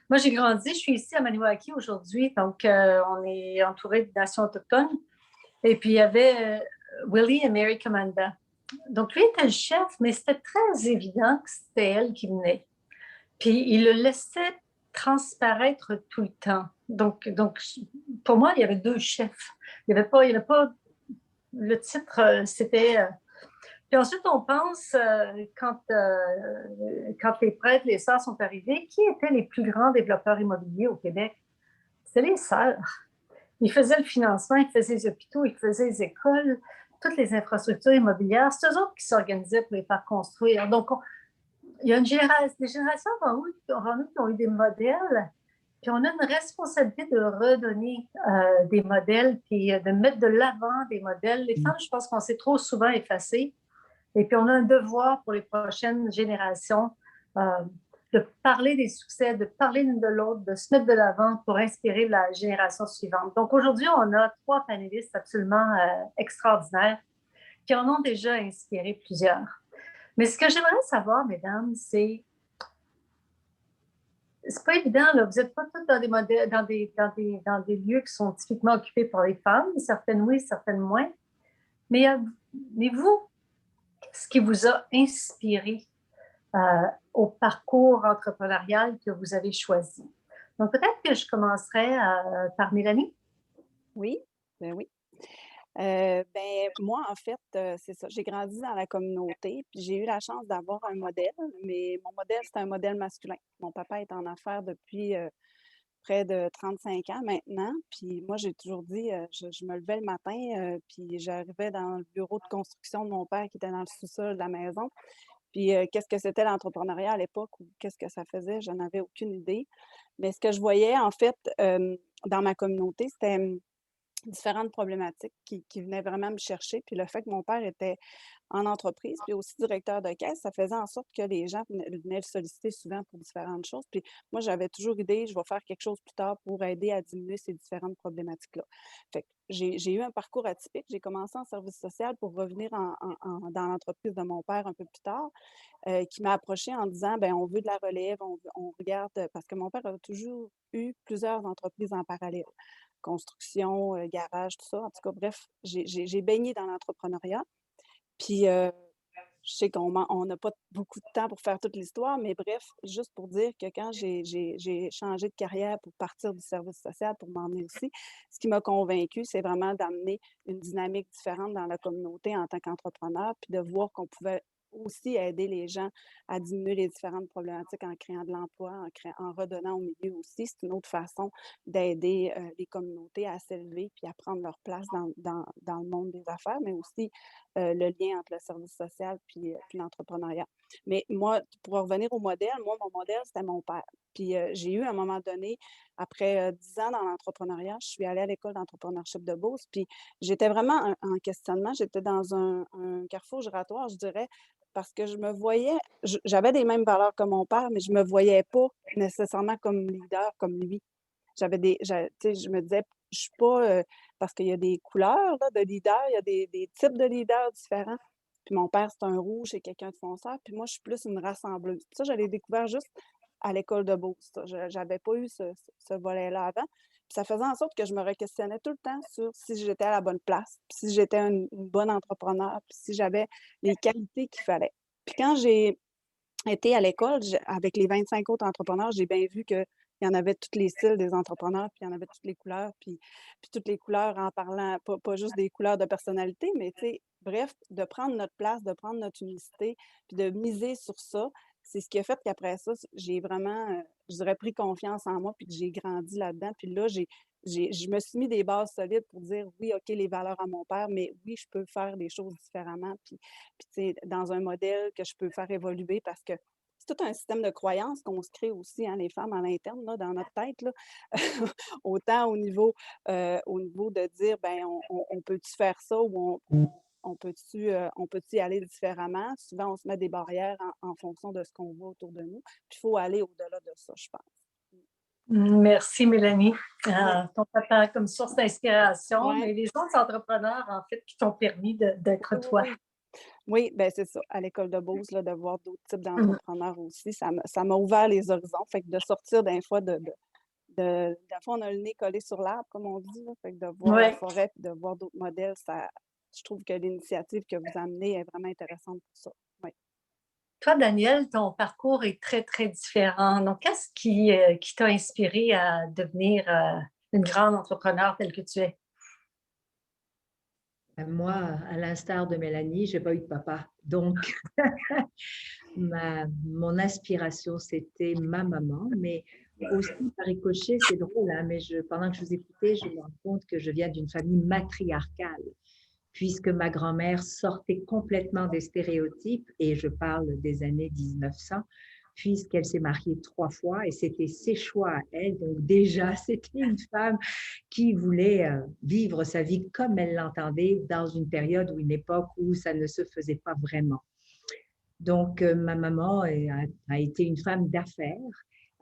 Moi, j'ai grandi, je suis ici à Maniwaki aujourd'hui, donc on est entouré de nations autochtones. Et puis, il y avait Willie et Mary Commanda. Donc, lui était le chef, mais c'était très évident que c'était elle qui venait. Puis, il le laissait transparaître tout le temps. Donc pour moi, il y avait 2 chefs. Il n'y avait pas le titre, c'était... Puis ensuite, on pense, quand les prêtres, les sœurs sont arrivés, qui étaient les plus grands développeurs immobiliers au Québec? C'était les sœurs. Ils faisaient le financement, ils faisaient les hôpitaux, ils faisaient les écoles, toutes les infrastructures immobilières. C'est eux autres qui s'organisaient pour les faire construire. Donc, il y a des générations avant nous qui ont eu des modèles, puis on a une responsabilité de redonner des modèles, puis de mettre de l'avant des modèles. Les femmes, je pense qu'on s'est trop souvent effacées. Et puis, on a un devoir pour les prochaines générations de parler des succès, de parler l'une de l'autre, de se mettre de l'avant pour inspirer la génération suivante. Donc, aujourd'hui, on a 3 panélistes absolument extraordinaires qui en ont déjà inspiré plusieurs. Mais ce que j'aimerais savoir, mesdames, c'est pas évident, là. Vous n'êtes pas toutes dans des modèles, dans des lieux qui sont typiquement occupés par les femmes, certaines oui, certaines moins. Mais vous, ce qui vous a inspiré au parcours entrepreneurial que vous avez choisi? Donc, peut-être que je commencerai par Mélanie. Oui, ben oui. Moi, en fait, c'est ça. J'ai grandi dans la communauté, puis j'ai eu la chance d'avoir un modèle, mais mon modèle, c'est un modèle masculin. Mon papa est en affaires depuis près de 35 ans maintenant, puis moi, j'ai toujours dit, je me levais le matin, puis j'arrivais dans le bureau de construction de mon père qui était dans le sous-sol de la maison, puis qu'est-ce que c'était l'entrepreneuriat à l'époque ou qu'est-ce que ça faisait, je n'en avais aucune idée. Mais ce que je voyais, en fait, dans ma communauté, c'était différentes problématiques qui venaient vraiment me chercher. Puis le fait que mon père était en entreprise, puis aussi directeur de caisse, ça faisait en sorte que les gens venaient le solliciter souvent pour différentes choses. Puis moi, j'avais toujours idée, je vais faire quelque chose plus tard pour aider à diminuer ces différentes problématiques-là. Fait que j'ai eu un parcours atypique. J'ai commencé en service social pour revenir dans l'entreprise de mon père un peu plus tard, qui m'a approché en disant, ben on veut de la relève, on regarde, parce que mon père a toujours eu plusieurs entreprises en parallèle. Construction, garage, tout ça. En tout cas, bref, j'ai baigné dans l'entrepreneuriat. Puis, je sais qu'on n'a pas beaucoup de temps pour faire toute l'histoire, mais bref, juste pour dire que quand j'ai changé de carrière pour partir du service social, pour m'emmener ici, ce qui m'a convaincue, c'est vraiment d'amener une dynamique différente dans la communauté en tant qu'entrepreneur, puis de voir qu'on pouvait aussi aider les gens à diminuer les différentes problématiques en créant de l'emploi, en redonnant au milieu aussi. C'est une autre façon d'aider les communautés à s'élever puis à prendre leur place dans le monde des affaires, mais aussi le lien entre le service social puis l'entrepreneuriat. Mais moi, pour revenir au modèle, mon modèle, c'était mon père. Puis j'ai eu à un moment donné, après 10 ans dans l'entrepreneuriat, je suis allée à l'école d'entrepreneurship de Beauce, puis j'étais vraiment en questionnement. J'étais dans un carrefour giratoire, je dirais, parce que je me voyais, j'avais les mêmes valeurs que mon père, mais je me voyais pas nécessairement comme leader, comme lui. Tu sais, je me disais, je suis pas, parce qu'il y a des couleurs là, de leaders, il y a des types de leaders différents. Puis mon père, c'est un rouge, c'est quelqu'un de fonceur. Puis moi, je suis plus une rassembleuse. Ça, je l'ai découvert juste à l'école de Beauce. Je n'avais pas eu ce volet-là avant. Puis ça faisait en sorte que je me re-questionnais tout le temps sur si j'étais à la bonne place, puis si j'étais une bonne entrepreneur, puis si j'avais les qualités qu'il fallait. Puis quand j'ai été à l'école, avec les 25 autres entrepreneurs, j'ai bien vu qu'il y en avait tous les styles des entrepreneurs, puis il y en avait toutes les couleurs, puis toutes les couleurs en parlant, pas juste des couleurs de personnalité, mais tu sais, bref, de prendre notre place, de prendre notre unicité, puis de miser sur ça, c'est ce qui a fait qu'après ça, j'ai vraiment, je dirais, pris confiance en moi, puis que j'ai grandi là-dedans. Puis là, je me suis mis des bases solides pour dire, oui, OK, les valeurs à mon père, mais oui, je peux faire des choses différemment. Puis tu sais, dans un modèle que je peux faire évoluer parce que c'est tout un système de croyances qu'on se crée aussi, hein, les femmes à l'interne, là, dans notre tête, là. Autant au niveau de dire, ben on peut-tu faire ça ou on peut-tu y aller différemment? Souvent, on se met des barrières en fonction de ce qu'on voit autour de nous. Puis il faut aller au-delà de ça, je pense. Merci, Mélanie. Oui. Ton papa comme source d'inspiration, Ouais. mais les autres entrepreneurs, en fait, qui t'ont permis d'être toi. Oui, ben c'est ça. À l'école de Beauce, là, de voir d'autres types d'entrepreneurs aussi, ça m'a ouvert les horizons. Fait que de sortir d'un fois des fois, on a le nez collé sur l'arbre, comme on dit, là. Fait que de voir la forêt puis de voir d'autres modèles, je trouve que l'initiative que vous amenez est vraiment intéressante pour ça. Oui. Toi, Daniel, ton parcours est très, très différent. Donc, qu'est-ce qui t'a inspiré à devenir une grande entrepreneure telle que tu es? Moi, à l'instar de Mélanie, je n'ai pas eu de papa. Donc, mon inspiration, c'était ma maman, mais aussi par ricochet, c'est drôle, hein, mais pendant que je vous écoutais, je me rends compte que je viens d'une famille matriarcale, puisque ma grand-mère sortait complètement des stéréotypes, et je parle des années 1900, puisqu'elle s'est mariée 3 fois et c'était ses choix à elle. Donc déjà, c'était une femme qui voulait vivre sa vie comme elle l'entendait dans une période ou une époque où ça ne se faisait pas vraiment. Donc, ma maman a été une femme d'affaires.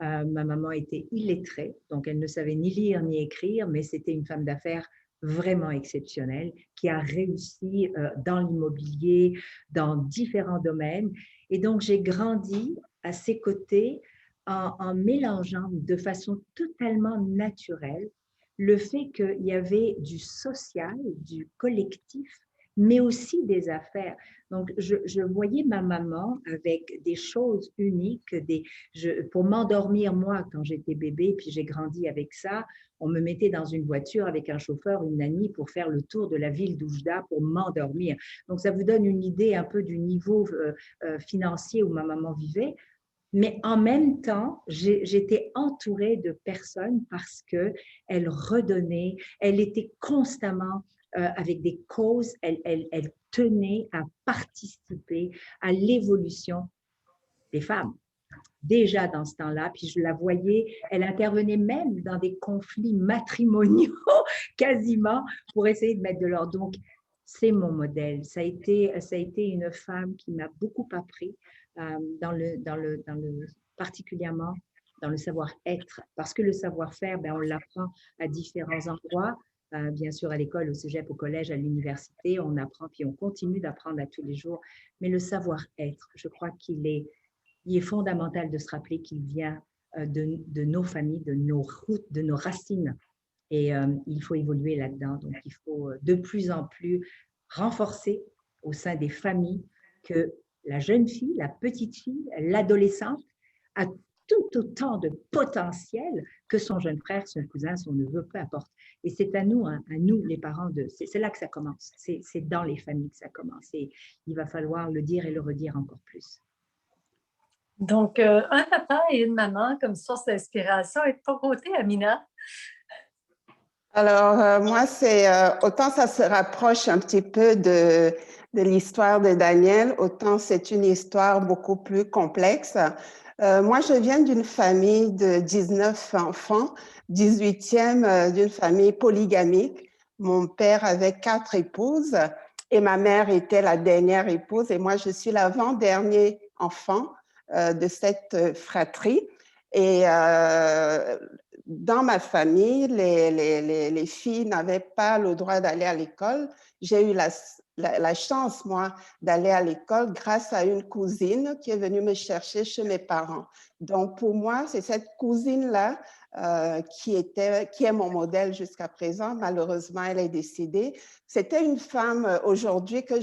Ma maman était illettrée, donc elle ne savait ni lire ni écrire, mais c'était une femme d'affaires vraiment exceptionnelle qui a réussi dans l'immobilier, dans différents domaines. Et donc, j'ai grandi à ses côtés en mélangeant de façon totalement naturelle le fait qu'il y avait du social, du collectif, mais aussi des affaires. Donc, je voyais ma maman avec des choses uniques. Pour m'endormir, moi, quand j'étais bébé, puis j'ai grandi avec ça, on me mettait dans une voiture avec un chauffeur, une nanny, pour faire le tour de la ville d'Oujda pour m'endormir. Donc, ça vous donne une idée un peu du niveau financier où ma maman vivait. Mais en même temps, j'étais entourée de personnes parce qu'elle redonnait, elle était constamment avec des causes, elle tenait à participer à l'évolution des femmes. Déjà dans ce temps-là, puis je la voyais, elle intervenait même dans des conflits matrimoniaux quasiment pour essayer de mettre de l'ordre. Donc, c'est mon modèle. Ça a été une femme qui m'a beaucoup appris particulièrement dans le savoir-être, parce que le savoir-faire, on l'apprend à différents endroits. Bien sûr, à l'école, au cégep, au collège, à l'université, on apprend, puis on continue d'apprendre à tous les jours. Mais le savoir-être, je crois qu'il est fondamental de se rappeler qu'il vient de nos familles, de nos routes, de nos racines. Et il faut évoluer là-dedans. Donc, il faut de plus en plus renforcer au sein des familles que la jeune fille, la petite fille, l'adolescente a tout autant de potentiel que son jeune frère, son cousin, son neveu, peu importe. Et c'est à nous, les parents, c'est là que ça commence. C'est dans les familles que ça commence. Et il va falloir le dire et le redire encore plus. Donc, un papa et une maman comme source d'inspiration. Et de ton côté, Amina? Alors, moi, autant ça se rapproche un petit peu de l'histoire de Daniel, autant c'est une histoire beaucoup plus complexe. Moi, je viens d'une famille de 19 enfants, 18e d'une famille polygamique. Mon père avait 4 épouses et ma mère était la dernière épouse et moi, je suis l'avant-dernier enfant de cette fratrie. Et dans ma famille, les filles n'avaient pas le droit d'aller à l'école. J'ai eu la chance, moi, d'aller à l'école grâce à une cousine qui est venue me chercher chez mes parents. Donc, pour moi, c'est cette cousine-là qui est mon modèle jusqu'à présent. Malheureusement, elle est décédée. C'était une femme aujourd'hui que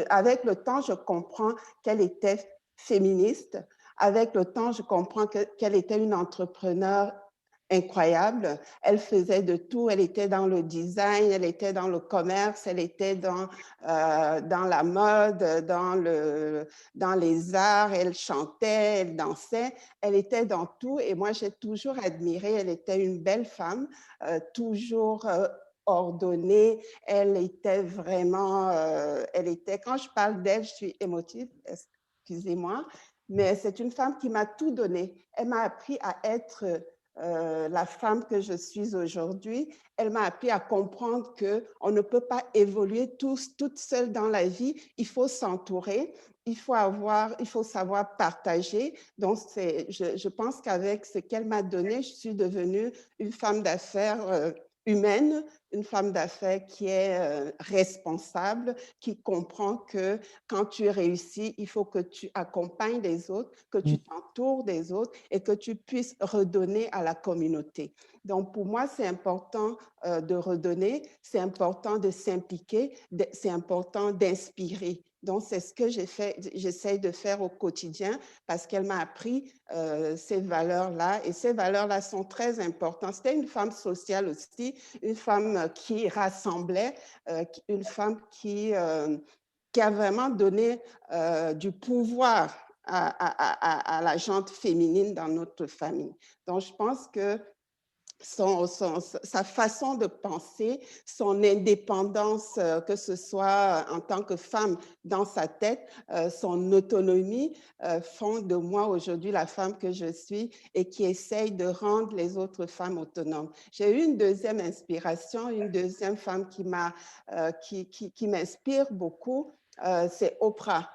avec le temps, je comprends qu'elle était féministe. Avec le temps, je comprends qu'elle était une entrepreneure incroyable. Elle faisait de tout. Elle était dans le design, elle était dans le commerce, elle était dans la mode, dans les arts. Elle chantait, elle dansait. Elle était dans tout. Et moi, j'ai toujours admiré. Elle était une belle femme, toujours ordonnée. Elle était vraiment, quand je parle d'elle, je suis émotive, excusez-moi, mais c'est une femme qui m'a tout donné. Elle m'a appris à être la femme que je suis aujourd'hui. Elle m'a appris à comprendre qu'on ne peut pas évoluer toute seule dans la vie. Il faut s'entourer, il faut savoir partager. Donc, je pense qu'avec ce qu'elle m'a donné, je suis devenue une femme d'affaires humaine, une femme d'affaires qui est responsable, qui comprend que quand tu réussis, il faut que tu accompagnes les autres, que tu t'entoures des autres et que tu puisses redonner à la communauté. Donc, pour moi, c'est important de redonner, c'est important de s'impliquer, c'est important d'inspirer. Donc, c'est ce que j'essaie de faire au quotidien parce qu'elle m'a appris ces valeurs-là et ces valeurs-là sont très importantes. C'était une femme sociale aussi, une femme qui rassemblait, une femme qui a vraiment donné du pouvoir à la gente féminine dans notre famille. Donc, je pense que sa façon de penser, son indépendance, que ce soit en tant que femme dans sa tête, son autonomie font de moi aujourd'hui la femme que je suis et qui essaye de rendre les autres femmes autonomes. J'ai eu une deuxième inspiration, une deuxième femme qui m'inspire beaucoup, c'est Oprah.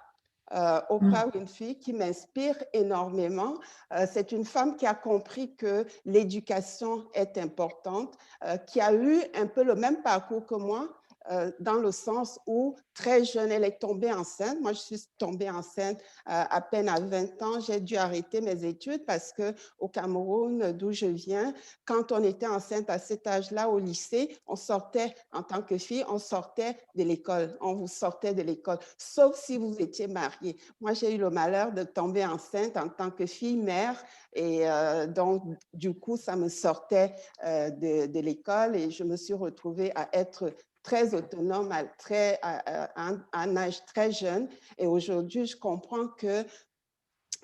Oprah Winfrey, qui m'inspire énormément. C'est une femme qui a compris que l'éducation est importante, qui a eu un peu le même parcours que moi, dans le sens où très jeune, elle est tombée enceinte. Moi, je suis tombée enceinte à peine à 20 ans. J'ai dû arrêter mes études parce qu'au Cameroun, d'où je viens, quand on était enceinte à cet âge-là au lycée, on sortait, en tant que fille, on sortait de l'école. On vous sortait de l'école, sauf si vous étiez mariée. Moi, j'ai eu le malheur de tomber enceinte en tant que fille-mère et donc, du coup, ça me sortait de l'école et je me suis retrouvée à être très autonome à un âge très jeune. Et aujourd'hui, je comprends que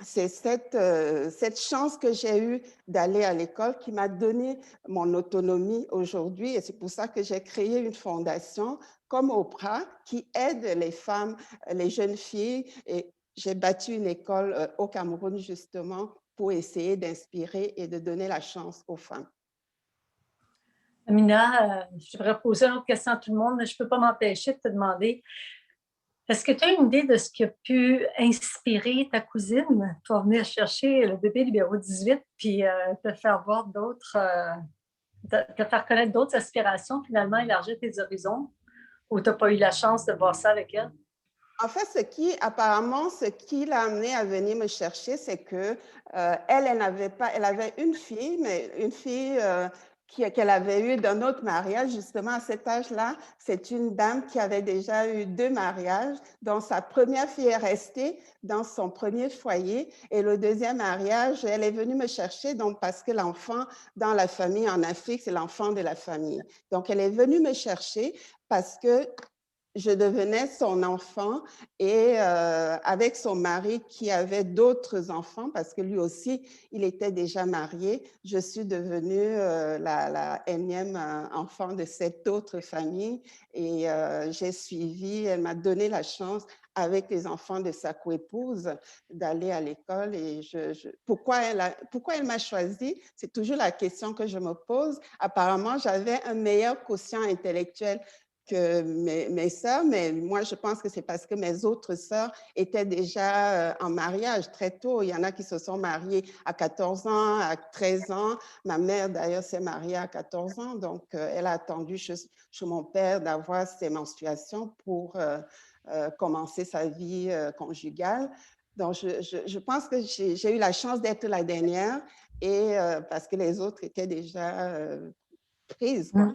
c'est cette chance que j'ai eue d'aller à l'école qui m'a donné mon autonomie aujourd'hui. Et c'est pour ça que j'ai créé une fondation comme Oprah qui aide les femmes, les jeunes filles. Et j'ai bâti une école au Cameroun justement pour essayer d'inspirer et de donner la chance aux femmes. Amina, je devrais poser une autre question à tout le monde, mais je ne peux pas m'empêcher de te demander, est-ce que tu as une idée de ce qui a pu inspirer ta cousine pour venir chercher le bébé numéro 18 puis te faire voir d'autres, te faire connaître d'autres aspirations, finalement élargir tes horizons, ou tu n'as pas eu la chance de voir ça avec elle? En fait, ce qui l'a amené à venir me chercher, c'est que elle avait une fille, mais une fille qu'elle avait eue d'un autre mariage, justement à cet âge-là. C'est une dame qui avait déjà eu 2 mariages, dont sa première fille est restée dans son premier foyer et le deuxième mariage, elle est venue me chercher donc parce que l'enfant dans la famille en Afrique, c'est l'enfant de la famille. Donc, elle est venue me chercher parce que je devenais son enfant et avec son mari qui avait d'autres enfants, parce que lui aussi, il était déjà marié, je suis devenue la énième enfant de cette autre famille et j'ai suivi, elle m'a donné la chance avec les enfants de sa coépouse d'aller à l'école et pourquoi elle m'a choisie? C'est toujours la question que je me pose. Apparemment, j'avais un meilleur quotient intellectuel que mes sœurs, mais moi, je pense que c'est parce que mes autres sœurs étaient déjà en mariage très tôt. Il y en a qui se sont mariées à 14 ans, à 13 ans. Ma mère, d'ailleurs, s'est mariée à 14 ans, donc elle a attendu chez mon père d'avoir ses menstruations pour commencer sa vie conjugale. Donc, je pense que j'ai eu la chance d'être la dernière et parce que les autres étaient déjà prises, quoi.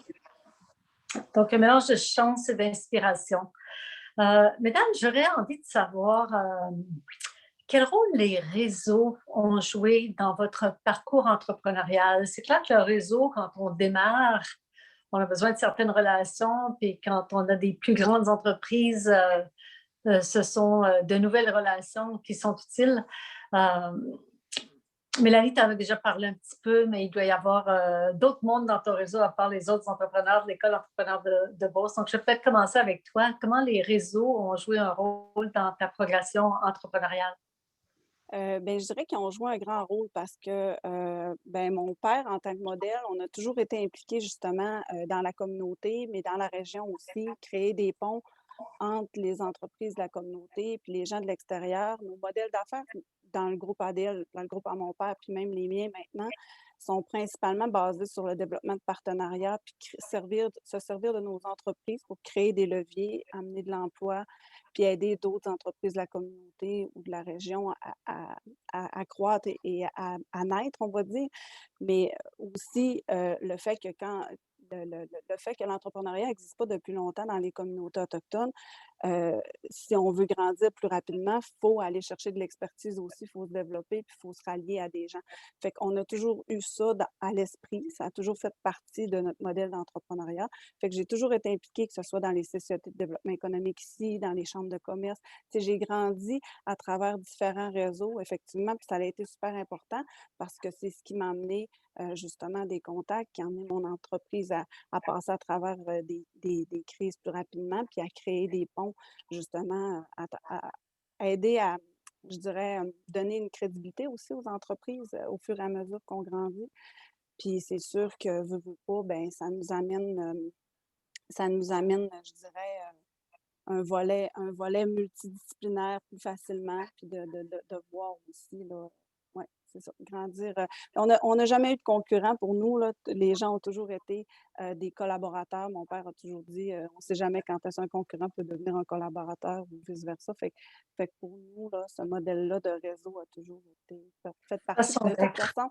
Donc, un mélange de chance et d'inspiration. Mesdames, j'aurais envie de savoir quel rôle les réseaux ont joué dans votre parcours entrepreneurial. C'est clair que le réseau, quand on démarre, on a besoin de certaines relations, puis quand on a des plus grandes entreprises, ce sont de nouvelles relations qui sont utiles. Mélanie, tu en as déjà parlé un petit peu, mais il doit y avoir d'autres mondes dans ton réseau à part les autres entrepreneurs de l'École entrepreneur de Beauce. Donc, je vais peut-être commencer avec toi. Comment les réseaux ont joué un rôle dans ta progression entrepreneuriale? Ben, je dirais qu'ils ont joué un grand rôle parce que ben, mon père, en tant que modèle, on a toujours été impliqués justement dans la communauté, mais dans la région aussi, créer des ponts entre les entreprises de la communauté puis les gens de l'extérieur. Nos modèles d'affaires dans le groupe ADL, dans le groupe à mon père, puis même les miens maintenant, sont principalement basés sur le développement de partenariats, puis se servir de nos entreprises pour créer des leviers, amener de l'emploi, puis aider d'autres entreprises de la communauté ou de la région à croître et à naître, on va dire. Mais aussi le fait que le fait que l'entrepreneuriat n'existe pas depuis longtemps dans les communautés autochtones, si on veut grandir plus rapidement, il faut aller chercher de l'expertise aussi, il faut se développer, puis il faut se rallier à des gens. Fait qu'on a toujours eu ça à l'esprit, ça a toujours fait partie de notre modèle d'entrepreneuriat. Fait que j'ai toujours été impliquée, que ce soit dans les sociétés de développement économique ici, dans les chambres de commerce. Tu sais, j'ai grandi à travers différents réseaux, effectivement, puis ça a été super important parce que c'est ce qui m'a amené justement des contacts, qui a amené mon entreprise à passer à travers des crises plus rapidement, puis à créer des ponts, justement, à aider à, je dirais, donner une crédibilité aussi aux entreprises au fur et à mesure qu'on grandit. Puis c'est sûr que, veut pas, ben ça nous amène, je dirais, un volet multidisciplinaire plus facilement, puis de voir aussi, là, ouais, c'est ça, grandir. On n'a jamais eu de concurrent pour nous, là. Les gens ont toujours été des collaborateurs. Mon père a toujours dit, on ne sait jamais quand est-ce qu'un concurrent peut devenir un collaborateur ou vice-versa. Fait que pour nous, là, ce modèle-là de réseau a toujours été fait partie de toute façon.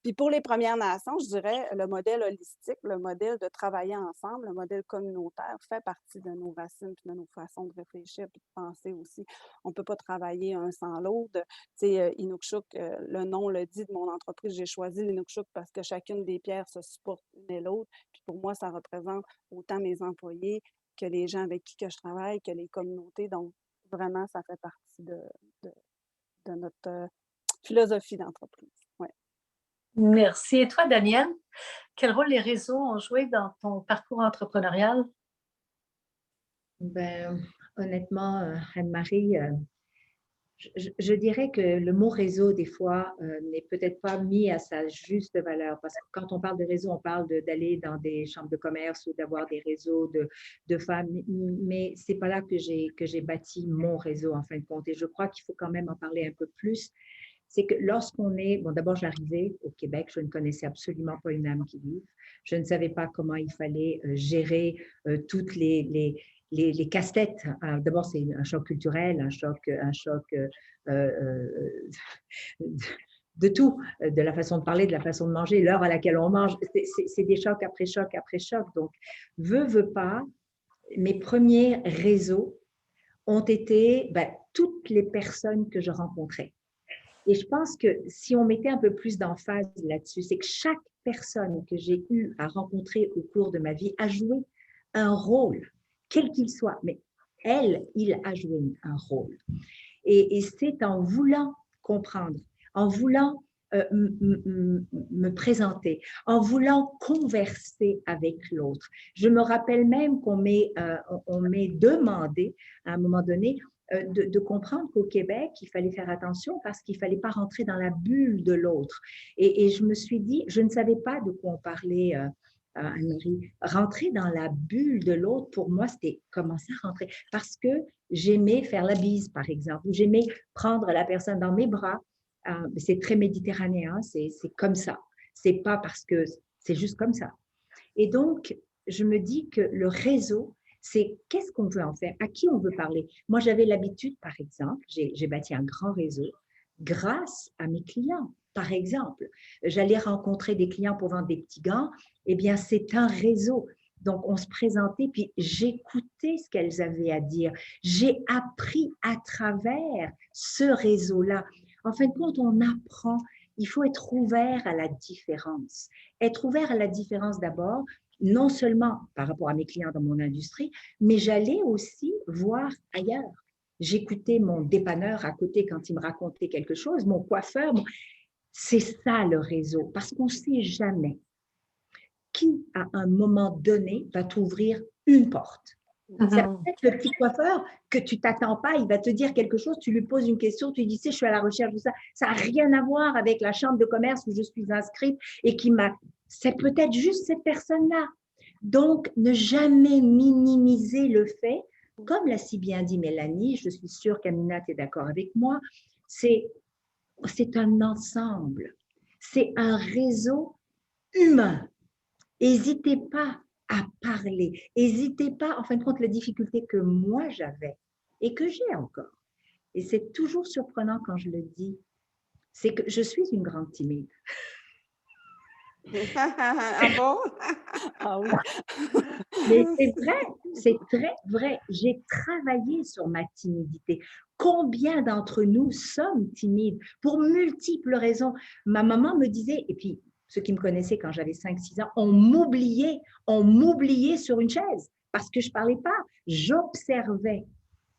Puis pour les Premières Nations, je dirais, le modèle holistique, le modèle de travailler ensemble, le modèle communautaire fait partie de nos racines puis de nos façons de réfléchir puis de penser aussi. On ne peut pas travailler un sans l'autre. Tu sais, Inukshuk, le nom le dit de mon entreprise, j'ai choisi l'Inukshuk parce que chacune des pierres se supporte une et l'autre. Puis pour moi, ça représente autant mes employés que les gens avec qui que je travaille, que les communautés. Donc, vraiment, ça fait partie de notre philosophie d'entreprise. Ouais. Merci. Et toi, Danielle, quel rôle les réseaux ont joué dans ton parcours entrepreneurial? Ben, honnêtement, Anne-Marie, je dirais que le mot réseau, des fois, n'est peut-être pas mis à sa juste valeur. Parce que quand on parle de réseau, on parle d'aller dans des chambres de commerce ou d'avoir des réseaux de femmes. Mais ce n'est pas là que j'ai bâti mon réseau, en fin de compte. Et je crois qu'il faut quand même en parler un peu plus. C'est que lorsqu'on est… Bon, d'abord, j'arrivais au Québec, je ne connaissais absolument pas une âme qui vive. Je ne savais pas comment il fallait gérer toutes les casse-têtes. D'abord, c'est un choc culturel, un choc de tout, de la façon de parler, de la façon de manger, l'heure à laquelle on mange. C'est des chocs après choc après choc. Donc, veux pas, mes premiers réseaux ont été toutes les personnes que je rencontrais. Et je pense que si on mettait un peu plus d'emphase là-dessus, c'est que chaque personne que j'ai eu à rencontrer au cours de ma vie a joué un rôle, quel qu'il soit, mais il a joué un rôle. Et c'est en voulant comprendre, en voulant me présenter, en voulant converser avec l'autre. Je me rappelle même qu'on m'ait demandé à un moment donné de comprendre qu'au Québec, il fallait faire attention parce qu'il ne fallait pas rentrer dans la bulle de l'autre. Et je me suis dit, je ne savais pas de quoi on parlait Anne-Marie, rentrer dans la bulle de l'autre, pour moi, c'était commencer à rentrer. Parce que j'aimais faire la bise, par exemple, ou j'aimais prendre la personne dans mes bras. C'est très méditerranéen, c'est comme ça. C'est pas parce que c'est juste comme ça. Et donc, je me dis que le réseau, c'est qu'est-ce qu'on veut en faire, à qui on veut parler. Moi, j'avais l'habitude, par exemple, j'ai bâti un grand réseau grâce à mes clients. Par exemple, j'allais rencontrer des clients pour vendre des petits gants. Eh bien, c'est un réseau. Donc, on se présentait, puis j'écoutais ce qu'elles avaient à dire. J'ai appris à travers ce réseau-là. En fin de compte, on apprend. Il faut être ouvert à la différence. Être ouvert à la différence d'abord, non seulement par rapport à mes clients dans mon industrie, mais j'allais aussi voir ailleurs. J'écoutais mon dépanneur à côté quand il me racontait quelque chose, mon coiffeur. C'est ça le réseau, parce qu'on ne sait jamais qui, à un moment donné, va t'ouvrir une porte. C'est peut-être le petit coiffeur que tu ne t'attends pas, il va te dire quelque chose, tu lui poses une question, tu lui dis, je suis à la recherche de ça. Ça n'a rien à voir avec la chambre de commerce où je suis inscrite et qui m'a... C'est peut-être juste cette personne-là. Donc, ne jamais minimiser le fait, comme l'a si bien dit Mélanie, je suis sûre qu'Aminat est d'accord avec moi, c'est un ensemble, c'est un réseau humain. N'hésitez pas à parler, n'hésitez pas, en fin de compte, la difficulté que moi j'avais et que j'ai encore, et c'est toujours surprenant quand je le dis, c'est que je suis une grande timide. Ah bon? Ah oui. Mais c'est très vrai. J'ai travaillé sur ma timidité. Combien d'entre nous sommes timides pour multiples raisons? Ma maman me disait, et puis ceux qui me connaissaient quand j'avais 5-6 ans, on m'oubliait sur une chaise parce que je ne parlais pas. J'observais.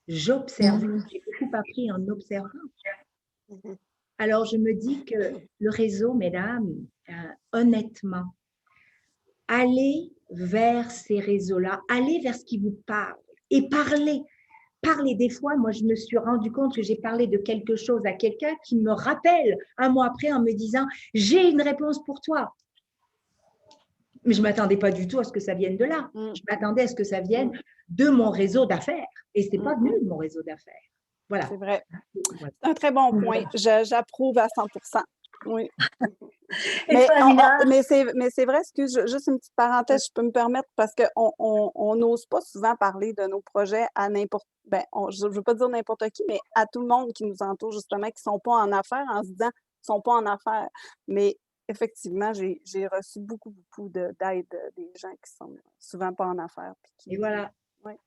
J'ai beaucoup appris en observant. Alors, je me dis que le réseau, mesdames, honnêtement, allez vers ces réseaux-là, allez vers ce qui vous parle et parlez. Parlez des fois, moi je me suis rendu compte que j'ai parlé de quelque chose à quelqu'un qui me rappelle un mois après en me disant « j'ai une réponse pour toi ». Mais je ne m'attendais pas du tout à ce que ça vienne de là. Je m'attendais à ce que ça vienne de mon réseau d'affaires. Et ce n'est pas venu de mon réseau d'affaires. Voilà. C'est vrai. C'est un très bon point. J'approuve à 100%. Oui. Mais c'est vrai, excuse, juste une petite parenthèse, je peux me permettre, parce qu'on n'ose pas souvent parler de nos projets à n'importe, je ne veux pas dire n'importe qui, mais à tout le monde qui nous entoure, justement, qui ne sont pas en affaires, en se disant qu'ils ne sont pas en affaires. Mais effectivement, j'ai reçu beaucoup d'aide des gens qui ne sont souvent pas en affaires. Et voilà. Ouais.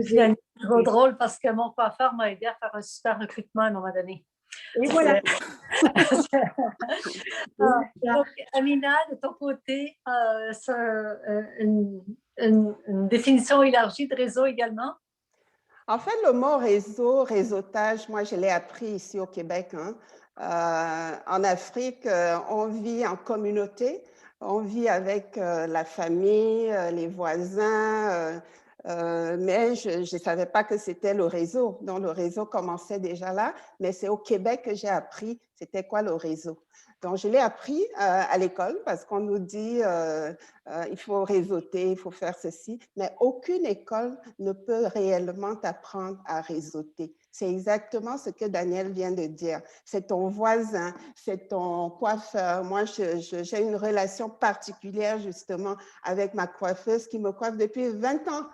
C'est trop drôle parce que mon coiffeur m'a aidé à faire un super recrutement à un moment donné. Et voilà. Donc, Amina, de ton côté, une définition élargie de réseau également? En fait, le mot réseau, réseautage, moi, je l'ai appris ici au Québec. En Afrique, on vit en communauté, on vit avec la famille, les voisins, mais je ne savais pas que c'était le réseau. Donc, le réseau commençait déjà là, mais c'est au Québec que j'ai appris c'était quoi le réseau. Donc, je l'ai appris à l'école parce qu'on nous dit il faut réseauter, il faut faire ceci, mais aucune école ne peut réellement t'apprendre à réseauter. C'est exactement ce que Daniel vient de dire. C'est ton voisin, c'est ton coiffeur. Moi, j'ai une relation particulière justement avec ma coiffeuse qui me coiffe depuis 20 ans.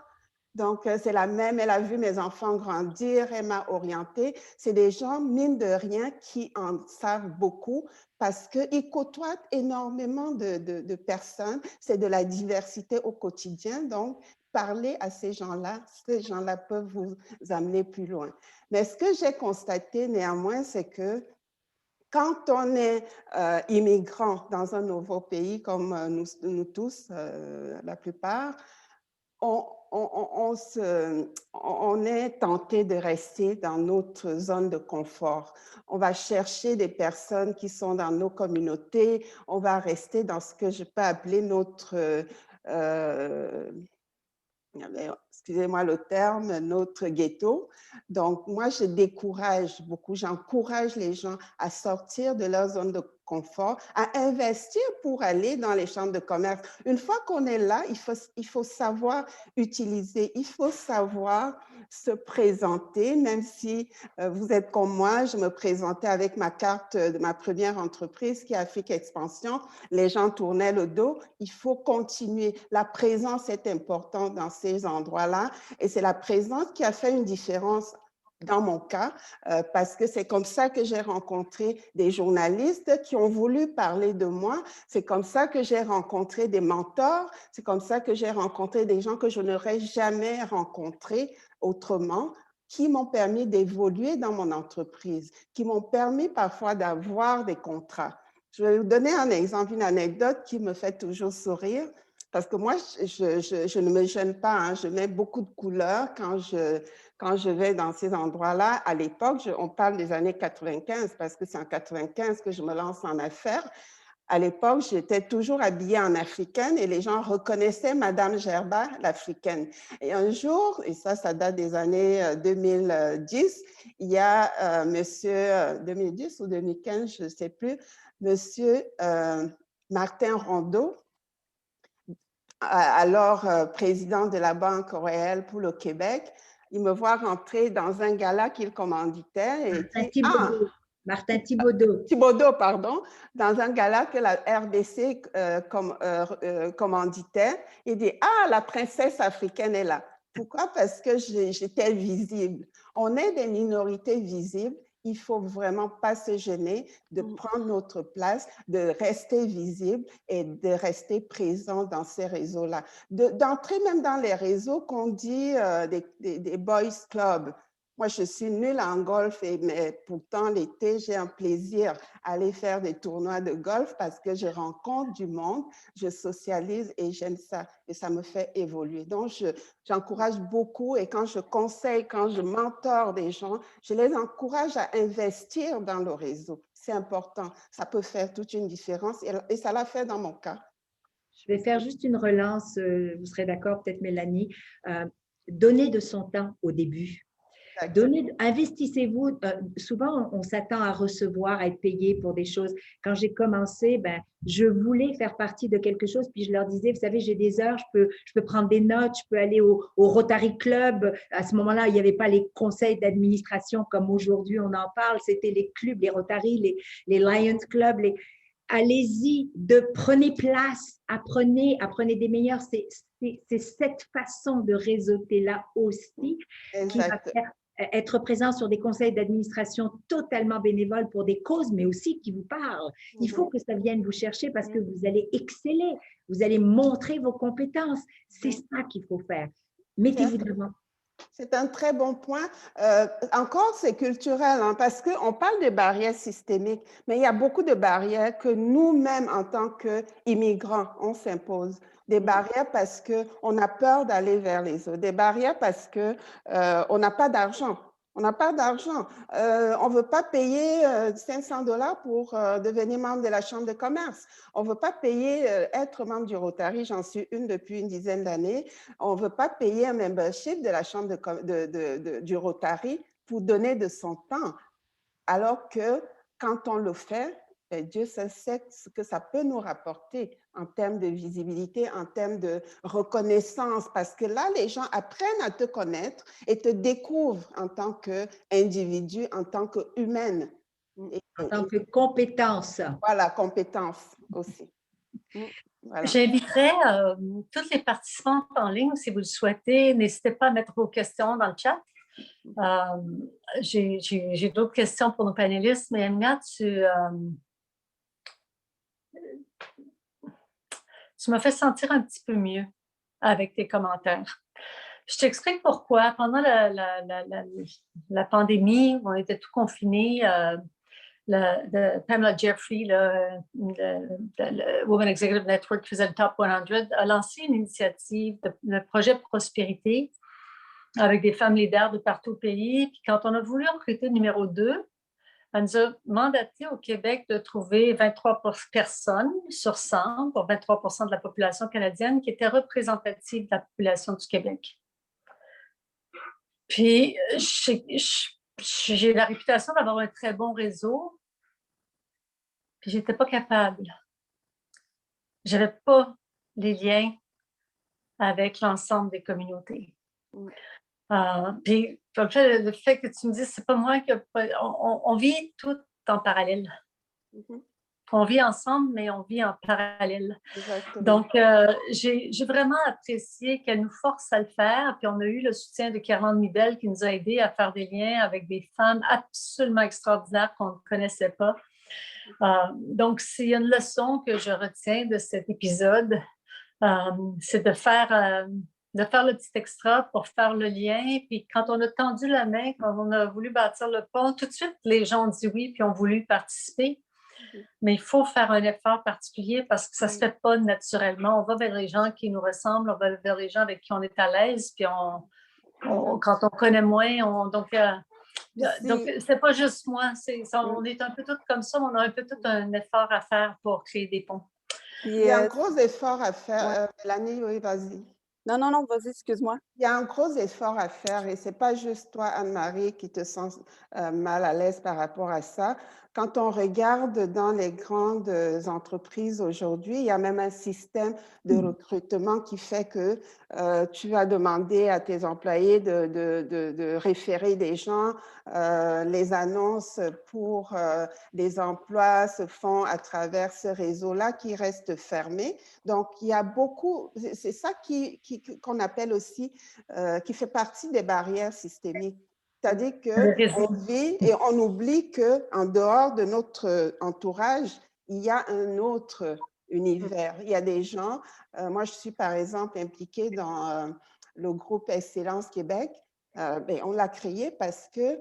Donc, c'est la même, elle a vu mes enfants grandir, elle m'a orientée. C'est des gens, mine de rien, qui en savent beaucoup parce qu'ils côtoient énormément de personnes. C'est de la diversité au quotidien. Donc, parler à ces gens-là peuvent vous amener plus loin. Mais ce que j'ai constaté néanmoins, c'est que quand on est immigrant dans un nouveau pays, comme nous tous, la plupart, on est tenté de rester dans notre zone de confort. On va chercher des personnes qui sont dans nos communautés. On va rester dans ce que je peux appeler notre excusez-moi le terme, notre ghetto. Donc, moi, je décourage beaucoup, j'encourage les gens à sortir de leur zone de confort, à investir pour aller dans les chambres de commerce. Une fois qu'on est là, il faut savoir utiliser, il faut savoir se présenter, même si vous êtes comme moi, je me présentais avec ma carte de ma première entreprise qui est Afrique Expansion, les gens tournaient le dos, il faut continuer. La présence est importante dans ces endroits-là et c'est la présence qui a fait une différence dans mon cas, parce que c'est comme ça que j'ai rencontré des journalistes qui ont voulu parler de moi. C'est comme ça que j'ai rencontré des mentors. C'est comme ça que j'ai rencontré des gens que je n'aurais jamais rencontrés autrement, qui m'ont permis d'évoluer dans mon entreprise, qui m'ont permis parfois d'avoir des contrats. Je vais vous donner un exemple, une anecdote qui me fait toujours sourire. Parce que moi, je ne me gêne pas, hein, je mets beaucoup de couleurs quand je vais dans ces endroits-là. À l'époque, on parle des années 95 parce que c'est en 95 que je me lance en affaires. À l'époque, j'étais toujours habillée en africaine et les gens reconnaissaient Madame Gerba, l'africaine. Et un jour, et ça date des années 2010, il y a monsieur, 2010 ou 2015, je ne sais plus, monsieur Martin Rondeau, alors président de la Banque royale pour le Québec, il me voit rentrer dans un gala qu'il commanditait. Et Martin Thibodeau. Thibodeau, pardon, dans un gala que la RDC commanditait. Il dit « Ah, la princesse africaine est là ». Pourquoi? Parce que j'étais visible. On est des minorités visibles. Il ne faut vraiment pas se gêner de prendre notre place, de rester visible et de rester présent dans ces réseaux-là. D'entrer même dans les réseaux qu'on dit des boys clubs. Moi, je suis nulle en golf, mais pourtant, l'été, j'ai un plaisir à aller faire des tournois de golf parce que je rencontre du monde, je socialise et j'aime ça. Et ça me fait évoluer. Donc, j'encourage beaucoup et quand je conseille, quand je mentore des gens, je les encourage à investir dans le réseau. C'est important. Ça peut faire toute une différence et ça l'a fait dans mon cas. Je vais faire juste une relance, vous serez d'accord, peut-être Mélanie. Donner de son temps au début. Investissez-vous. Souvent, on s'attend à recevoir, à être payé pour des choses. Quand j'ai commencé, je voulais faire partie de quelque chose, puis je leur disais, vous savez, j'ai des heures, je peux prendre des notes, je peux aller au Rotary Club. À ce moment-là, il n'y avait pas les conseils d'administration comme aujourd'hui, on en parle. C'était les clubs, les Rotary, les Lions Club. Allez-y, prenez place, apprenez des meilleurs. C'est cette façon de réseauter-là aussi qui va faire être présent sur des conseils d'administration totalement bénévoles pour des causes, mais aussi qui vous parlent. Il faut que ça vienne vous chercher parce que vous allez exceller, vous allez montrer vos compétences. C'est ça qu'il faut faire. Mettez-vous devant. C'est un très bon point. Encore, c'est culturel, hein, parce qu'on parle de barrières systémiques, mais il y a beaucoup de barrières que nous-mêmes, en tant qu'immigrants, on s'impose. Des barrières parce qu'on a peur d'aller vers les autres. Des barrières parce qu'on n'a pas d'argent. On n'a pas d'argent. On ne veut pas payer 500 $ pour devenir membre de la Chambre de commerce. On ne veut pas payer, être membre du Rotary, j'en suis une depuis une dizaine d'années. On ne veut pas payer un membership de la Chambre du Rotary pour donner de son temps. Alors que quand on le fait, Dieu sait ce que ça peut nous rapporter en termes de visibilité, en termes de reconnaissance, parce que là, les gens apprennent à te connaître et te découvrent en tant qu'individu, en tant qu'humaine. En tant que compétence. Voilà, compétence aussi. Voilà. J'inviterais toutes les participantes en ligne, si vous le souhaitez, n'hésitez pas à mettre vos questions dans le chat. J'ai d'autres questions pour nos panélistes, mais Emma, tu m'as fait sentir un petit peu mieux avec tes commentaires. Je t'explique pourquoi. Pendant la pandémie, on était tout confinés. Pamela Jeffrey, le Women Executive Network qui faisait le Top 100, a lancé une initiative, le projet Prospérité, avec des femmes leaders de partout au pays. Puis quand on a voulu recruter le numéro 2, elle nous a mandaté au Québec de trouver 23 personnes sur 100, pour 23 % de la population canadienne, qui étaient représentatives de la population du Québec. Puis, j'ai la réputation d'avoir un très bon réseau, puis j'étais pas capable. J'avais pas les liens avec l'ensemble des communautés. Puis, comme ça, le fait que tu me dises, c'est pas moi qui on vit tout en parallèle. On vit ensemble, mais on vit en parallèle. Exactement. Donc, j'ai vraiment apprécié qu'elle nous force à le faire. Puis, on a eu le soutien de Caroline Midel qui nous a aidés à faire des liens avec des femmes absolument extraordinaires qu'on ne connaissait pas. Donc, s'il y a une leçon que je retiens de cet épisode, c'est de faire le petit extra pour faire le lien. Puis, quand on a tendu la main, quand on a voulu bâtir le pont, tout de suite, les gens ont dit oui puis ont voulu participer. Mais il faut faire un effort particulier parce que ça ne se fait pas naturellement. On va vers les gens qui nous ressemblent, on va vers les gens avec qui on est à l'aise, puis quand on connaît moins, donc c'est pas juste moi, on est un peu toutes comme ça, mais on a un peu tout un effort à faire pour créer des ponts. Il y a un gros effort à faire. Mélanie, oui, vas-y. Non, vas-y, excuse-moi. Il y a un gros effort à faire et ce n'est pas juste toi, Anne-Marie, qui te sens mal à l'aise par rapport à ça. Quand on regarde dans les grandes entreprises aujourd'hui, il y a même un système de recrutement qui fait que tu vas demander à tes employés de référer des gens. Les annonces pour des emplois se font à travers ce réseau-là qui reste fermé. Donc, il y a beaucoup, c'est ça qu'on appelle aussi, qui fait partie des barrières systémiques. C'est-à-dire qu'on vit et on oublie qu'en dehors de notre entourage, il y a un autre univers. Il y a des gens, moi je suis par exemple impliquée dans le groupe Excellence Québec. On l'a créé parce que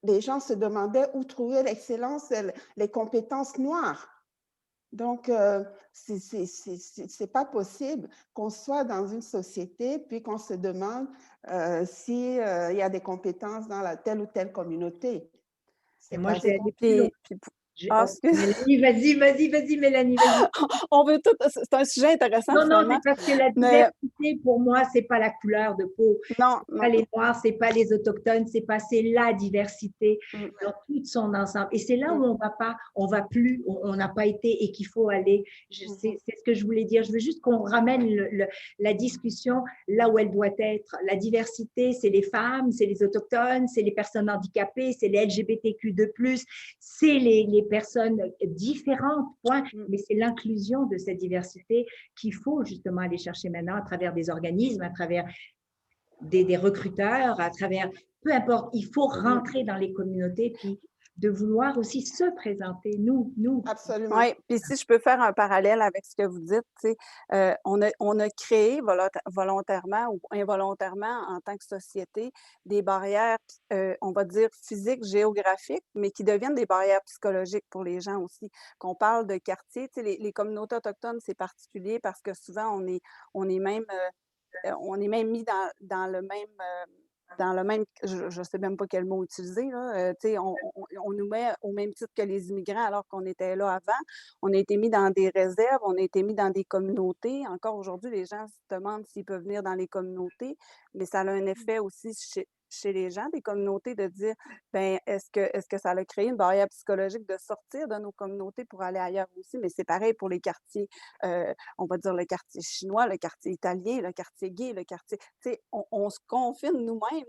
les gens se demandaient où trouver l'excellence, les compétences noires. Donc, c'est pas possible qu'on soit dans une société puis qu'on se demande s'il y a des compétences dans telle ou telle communauté. Et moi, je vais aller plus loin. Mélanie, vas-y, Mélanie, vas-y. On veut tout, c'est un sujet intéressant. Non, mais parce que la diversité, pour moi, c'est pas la couleur de peau. Non, c'est pas les Noirs, c'est pas les Autochtones, c'est la diversité dans tout son ensemble. Et c'est là où on va plus, on n'a pas été et qu'il faut aller. C'est ce que je voulais dire. Je veux juste qu'on ramène la discussion là où elle doit être. La diversité, c'est les femmes, c'est les Autochtones, c'est les personnes handicapées, c'est les LGBTQ2+, c'est les personnes différentes, point. Mais c'est l'inclusion de cette diversité qu'il faut justement aller chercher maintenant à travers des organismes, à travers des recruteurs, à travers, peu importe, il faut rentrer dans les communautés puis de vouloir aussi se présenter, nous. Absolument. Oui, puis si je peux faire un parallèle avec ce que vous dites, on a créé volontairement ou involontairement en tant que société des barrières, on va dire physiques, géographiques, mais qui deviennent des barrières psychologiques pour les gens aussi. Qu'on parle de quartier, les communautés autochtones, c'est particulier parce que souvent on est même mis dans le même, je ne sais même pas quel mot utiliser, là, on nous met au même titre que les immigrants alors qu'on était là avant. On a été mis dans des réserves, on a été mis dans des communautés. Encore aujourd'hui, les gens se demandent s'ils peuvent venir dans les communautés, mais ça a un effet aussi chez les gens des communautés de dire, est-ce que ça a créé une barrière psychologique de sortir de nos communautés pour aller ailleurs aussi? Mais c'est pareil pour les quartiers, on va dire le quartier chinois, le quartier italien, le quartier gay, le quartier, on se confine nous-mêmes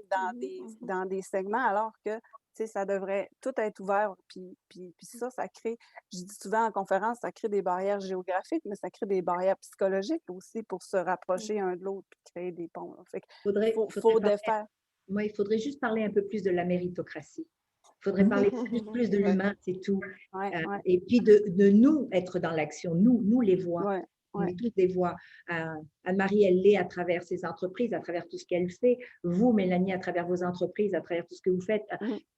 dans des segments alors que ça devrait tout être ouvert. Puis ça crée, je dis souvent en conférence, ça crée des barrières géographiques, mais ça crée des barrières psychologiques aussi pour se rapprocher un de l'autre et créer des ponts. Fait faut défaire. Moi, il faudrait juste parler un peu plus de la méritocratie. Il faudrait parler plus de l'humain, c'est tout. Et puis de nous être dans l'action, nous les voix. On est tous des voix. Anne-Marie, elle l'est à travers ses entreprises, à travers tout ce qu'elle fait. Vous, Mélanie, à travers vos entreprises, à travers tout ce que vous faites.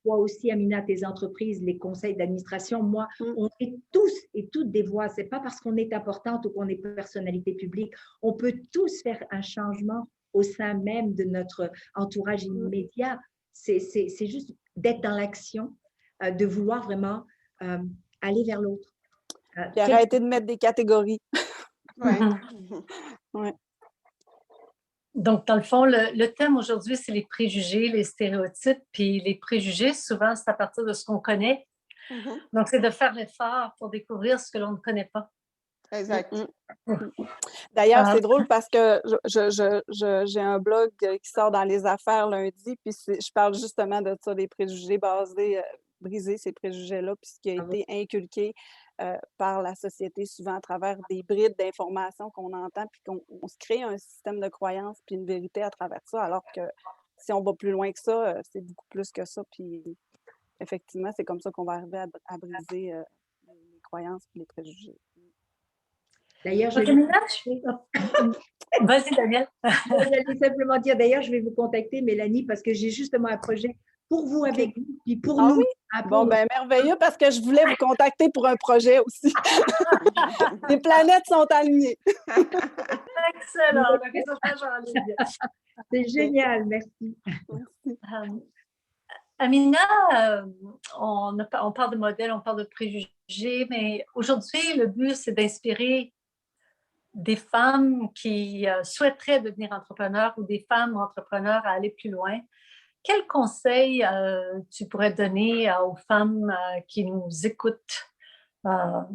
Toi aussi, Amina, tes entreprises, les conseils d'administration. Moi, on est tous et toutes des voix. Ce n'est pas parce qu'on est importante ou qu'on est personnalité publique. On peut tous faire un changement au sein même de notre entourage immédiat. C'est juste d'être dans l'action, de vouloir vraiment aller vers l'autre. Et arrêter de mettre des catégories. Ouais. Donc, dans le fond, le thème aujourd'hui, c'est les préjugés, les stéréotypes. Puis les préjugés, souvent, c'est à partir de ce qu'on connaît. Donc, c'est de faire l'effort pour découvrir ce que l'on ne connaît pas. Exact. D'ailleurs, c'est drôle parce que j'ai un blog qui sort dans les affaires lundi, puis je parle justement de ça, des préjugés basés, briser ces préjugés-là, puis ce qui a été inculqué par la société, souvent à travers des brides d'informations qu'on entend, puis qu'on se crée un système de croyances, puis une vérité à travers ça, alors que si on va plus loin que ça, c'est beaucoup plus que ça, puis effectivement, c'est comme ça qu'on va arriver à briser les croyances et les préjugés. D'ailleurs, Vas-y, Daniel. J'allais simplement dire, d'ailleurs, je vais vous contacter, Mélanie, parce que j'ai justement un projet pour vous, avec vous, puis pour nous. Oui? Bon, ben merveilleux, parce que je voulais vous contacter pour un projet aussi. Les planètes sont alignées. Excellent. C'est génial, merci. Amina, on parle de modèles, on parle de préjugés, mais aujourd'hui, le but, c'est d'inspirer des femmes qui souhaiteraient devenir entrepreneurs ou des femmes entrepreneurs à aller plus loin. Quels conseils tu pourrais donner aux femmes qui nous écoutent? Ben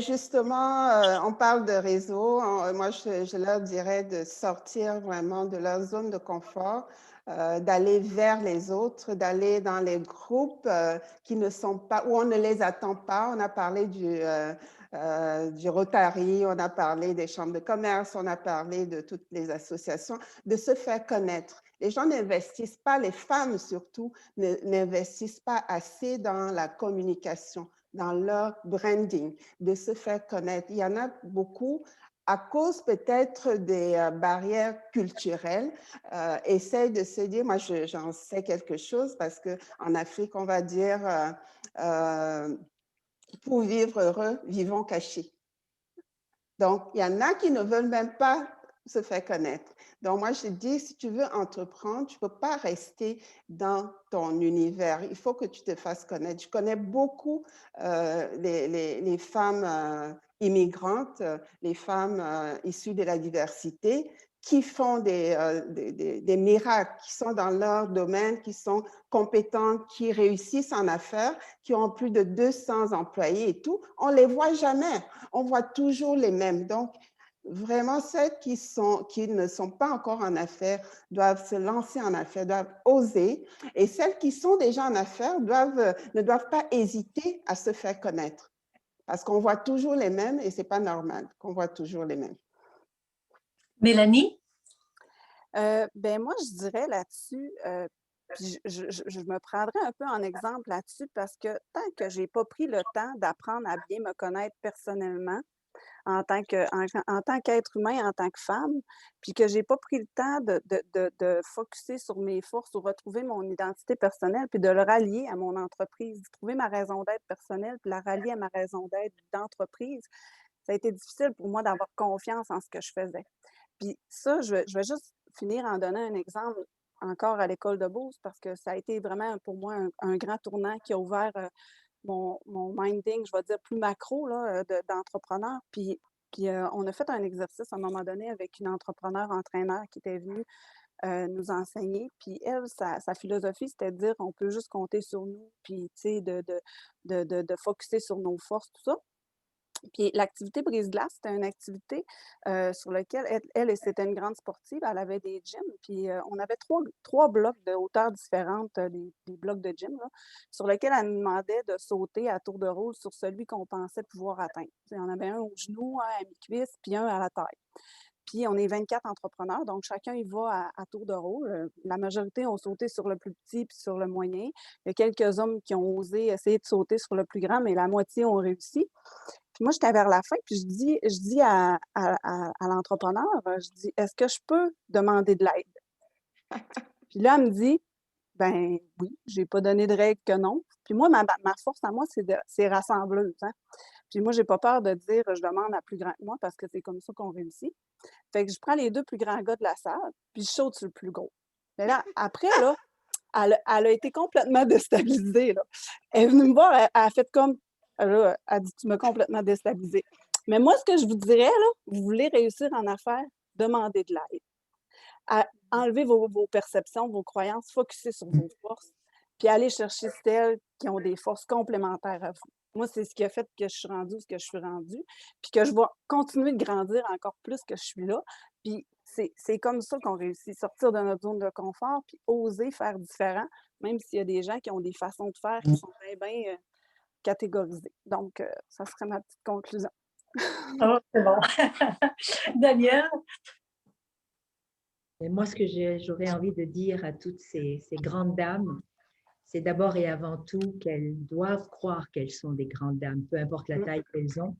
justement, on parle de réseau. Moi, je leur dirais de sortir vraiment de leur zone de confort, d'aller vers les autres, d'aller dans les groupes qui ne sont pas, où on ne les attend pas. On a parlé du Rotary, on a parlé des chambres de commerce, on a parlé de toutes les associations, de se faire connaître. Les gens n'investissent pas, les femmes surtout, n'investissent pas assez dans la communication, dans leur branding, de se faire connaître. Il y en a beaucoup à cause peut-être des barrières culturelles, essayent de se dire, moi j'en sais quelque chose parce qu'en Afrique, on va dire, pour vivre heureux, vivons cachés. Donc, il y en a qui ne veulent même pas se faire connaître. Donc, moi, je dis, si tu veux entreprendre, tu ne peux pas rester dans ton univers. Il faut que tu te fasses connaître. Je connais beaucoup les femmes immigrantes, les femmes issues de la diversité, qui font des miracles, qui sont dans leur domaine, qui sont compétentes, qui réussissent en affaires, qui ont plus de 200 employés et tout. On ne les voit jamais. On voit toujours les mêmes. Donc, vraiment, celles qui ne sont pas encore en affaires doivent se lancer en affaires, doivent oser. Et celles qui sont déjà en affaires ne doivent pas hésiter à se faire connaître. Parce qu'on voit toujours les mêmes et ce n'est pas normal qu'on voit toujours les mêmes. Mélanie? Ben moi, je dirais là-dessus, je me prendrais un peu en exemple là-dessus parce que tant que je n'ai pas pris le temps d'apprendre à bien me connaître personnellement, en tant qu'être humain, en tant que femme, puis que j'ai pas pris le temps de focusser sur mes forces ou retrouver mon identité personnelle, puis de le rallier à mon entreprise, de trouver ma raison d'être personnelle, puis la rallier à ma raison d'être d'entreprise, ça a été difficile pour moi d'avoir confiance en ce que je faisais. Puis ça, je vais juste finir en donnant un exemple encore à l'école de Beauce parce que ça a été vraiment pour moi un grand tournant qui a ouvert mon minding, je vais dire, plus macro là, d'entrepreneur. Puis on a fait un exercice à un moment donné avec une entrepreneur-entraîneur qui était venue nous enseigner. Puis elle, sa philosophie, c'était de dire on peut juste compter sur nous, puis tu sais, de focusser sur nos forces, tout ça. Puis l'activité brise-glace, c'était une activité sur laquelle c'était une grande sportive, elle avait des gyms, puis on avait trois blocs de hauteur différentes, des blocs de gym, là, sur lesquels elle nous demandait de sauter à tour de rôle sur celui qu'on pensait pouvoir atteindre. Il y en avait un au genou, un à mi-cuisse, puis un à la taille. Puis on est 24 entrepreneurs, donc chacun y va à tour de rôle. La majorité ont sauté sur le plus petit puis sur le moyen. Il y a quelques hommes qui ont osé essayer de sauter sur le plus grand, mais la moitié ont réussi. Puis moi, j'étais vers la fin, puis je dis à l'entrepreneur, je dis, est-ce que je peux demander de l'aide? Puis là, elle me dit, ben oui, j'ai pas donné de règle que non. Puis moi, ma force à moi, c'est rassembleuse. Hein? Puis moi, j'ai pas peur de dire, je demande à plus grand que moi parce que c'est comme ça qu'on réussit. Fait que je prends les deux plus grands gars de la salle, puis je saute sur le plus gros. Mais là, après, là, elle a été complètement déstabilisée. Là. Elle est venue me voir, elle a fait comme, là, elle dit, tu m'as complètement déstabilisée. Mais moi, ce que je vous dirais, là, vous voulez réussir en affaires, demander de l'aide, à enlever vos perceptions, vos croyances, focusser sur vos forces, puis aller chercher celles qui ont des forces complémentaires à vous. Moi, c'est ce qui a fait que je suis rendue où ce que je suis rendue, puis que je vais continuer de grandir encore plus que je suis là. Puis c'est comme ça qu'on réussit, sortir de notre zone de confort, puis oser faire différent, même s'il y a des gens qui ont des façons de faire qui sont bien catégorisées. Donc, ça serait ma petite conclusion. Oh, c'est bon. Daniel? Et moi, ce que j'aurais envie de dire à toutes ces grandes dames, c'est d'abord et avant tout qu'elles doivent croire qu'elles sont des grandes dames, peu importe la taille qu'elles ont,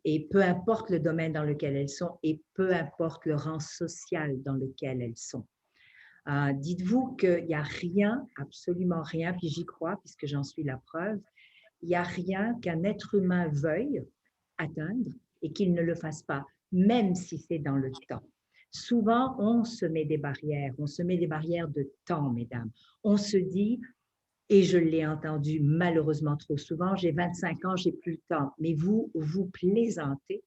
et peu importe le domaine dans lequel elles sont, et peu importe le rang social dans lequel elles sont. Dites-vous qu'il n'y a rien, absolument rien, puis j'y crois puisque j'en suis la preuve, il n'y a rien qu'un être humain veuille atteindre et qu'il ne le fasse pas, même si c'est dans le temps. Souvent, on se met des barrières de temps, mesdames. On se dit, et je l'ai entendu malheureusement trop souvent, j'ai 25 ans, j'ai plus le temps. Mais vous plaisantez.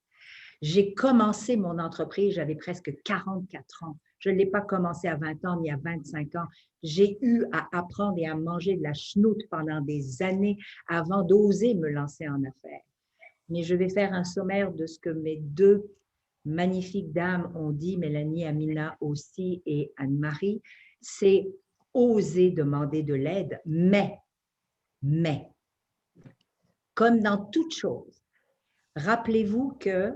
J'ai commencé mon entreprise, j'avais presque 44 ans. Je ne l'ai pas commencé à 20 ans ni à 25 ans. J'ai eu à apprendre et à manger de la chenoute pendant des années avant d'oser me lancer en affaires. Mais je vais faire un sommaire de ce que mes deux magnifiques dames ont dit, Mélanie, Amina aussi et Anne-Marie, c'est oser demander de l'aide, mais, comme dans toute chose, rappelez-vous que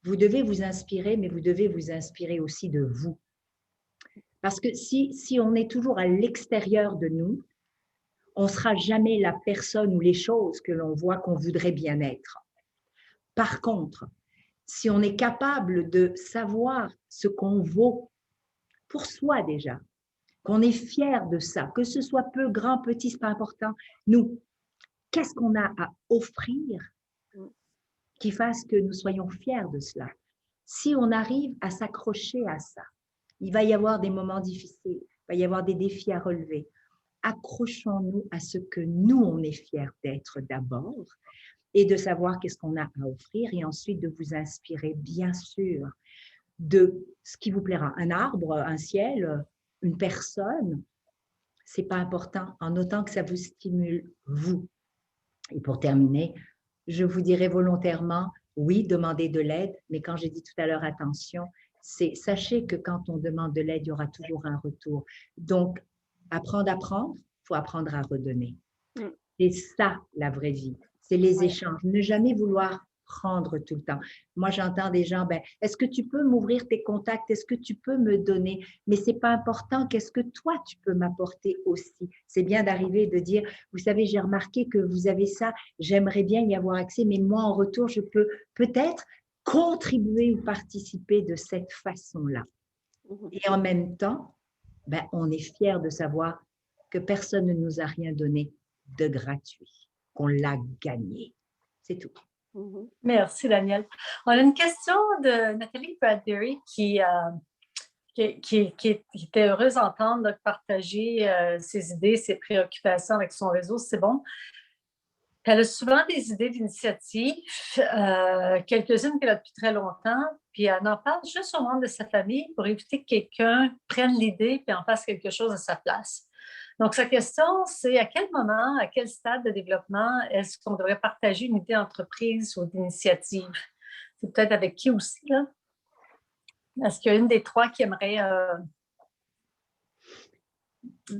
vous devez vous inspirer, mais vous devez vous inspirer aussi de vous. Parce que si on est toujours à l'extérieur de nous, on ne sera jamais la personne ou les choses que l'on voit qu'on voudrait bien être. Par contre, si on est capable de savoir ce qu'on vaut pour soi déjà, qu'on est fier de ça, que ce soit peu, grand, petit, ce n'est pas important. Nous, qu'est-ce qu'on a à offrir qui fasse que nous soyons fiers de cela? Si on arrive à s'accrocher à ça, il va y avoir des moments difficiles, il va y avoir des défis à relever. Accrochons-nous à ce que nous, on est fiers d'être d'abord et de savoir qu'est-ce qu'on a à offrir et ensuite de vous inspirer, bien sûr, de ce qui vous plaira. Un arbre, un ciel, une personne, ce n'est pas important en autant que ça vous stimule, vous. Et pour terminer, je vous dirais volontairement, oui, demandez de l'aide, mais quand j'ai dit tout à l'heure attention, sachez que quand on demande de l'aide, il y aura toujours un retour. Donc, apprendre à prendre, il faut apprendre à redonner. C'est ça, la vraie vie. C'est les échanges. Ne jamais vouloir prendre tout le temps. Moi, j'entends des gens, est-ce que tu peux m'ouvrir tes contacts? Est-ce que tu peux me donner? Mais ce n'est pas important. Qu'est-ce que toi, tu peux m'apporter aussi? C'est bien d'arriver et de dire, vous savez, j'ai remarqué que vous avez ça, j'aimerais bien y avoir accès, mais moi, en retour, je peux peut-être contribuer ou participer de cette façon-là. Et en même temps, on est fiers de savoir que personne ne nous a rien donné de gratuit, qu'on l'a gagné. C'est tout. Merci, Daniel. On a une question de Nathalie Bradbury qui était heureuse d'entendre partager ses idées, ses préoccupations avec son réseau. C'est bon. Elle a souvent des idées d'initiative, quelques-unes qu'elle a depuis très longtemps, puis elle en parle juste au membre de sa famille pour éviter que quelqu'un prenne l'idée et en fasse quelque chose à sa place. Donc, sa question, c'est à quel moment, à quel stade de développement est-ce qu'on devrait partager une idée d'entreprise ou d'initiative? C'est peut-être avec qui aussi, là? Est-ce qu'il y a une des trois qui aimerait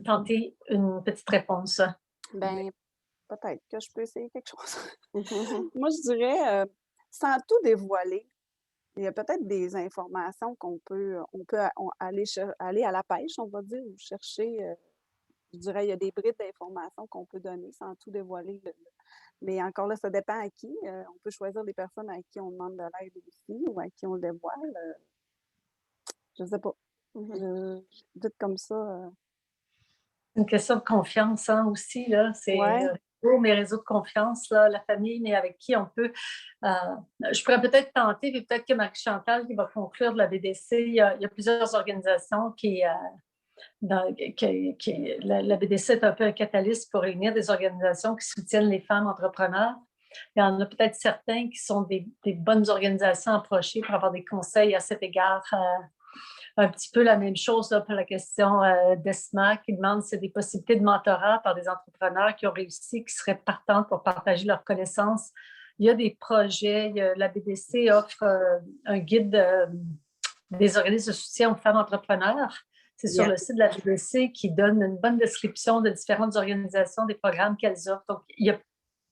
tenter une petite réponse? Peut-être que je peux essayer quelque chose. Moi, je dirais, sans tout dévoiler, il y a peut-être des informations on peut aller à la pêche, on va dire, ou chercher. Je dirais, il y a des brides d'informations qu'on peut donner sans tout dévoiler. Mais encore là, ça dépend à qui. On peut choisir des personnes à qui on demande de l'aide aussi ou à qui on le dévoile. Je ne sais pas. Dites comme ça. Une question de confiance aussi, là. C'est mes réseaux de confiance, là, la famille, mais avec qui on peut. Je pourrais peut-être tenter, puis peut-être que Marie-Chantal qui va conclure de la BDC, il y a plusieurs organisations la BDC est un peu un catalyste pour réunir des organisations qui soutiennent les femmes entrepreneurs. Il y en a peut-être certains qui sont des bonnes organisations approchées pour avoir des conseils à cet égard. Un petit peu la même chose là, pour la question d'ESMA qui demande si c'est des possibilités de mentorat par des entrepreneurs qui ont réussi, qui seraient partants pour partager leurs connaissances. Il y a des projets, la BDC offre un guide des organismes de soutien aux femmes entrepreneurs. C'est sur le site de la BDC qui donne une bonne description de différentes organisations, des programmes qu'elles offrent. Donc, il y a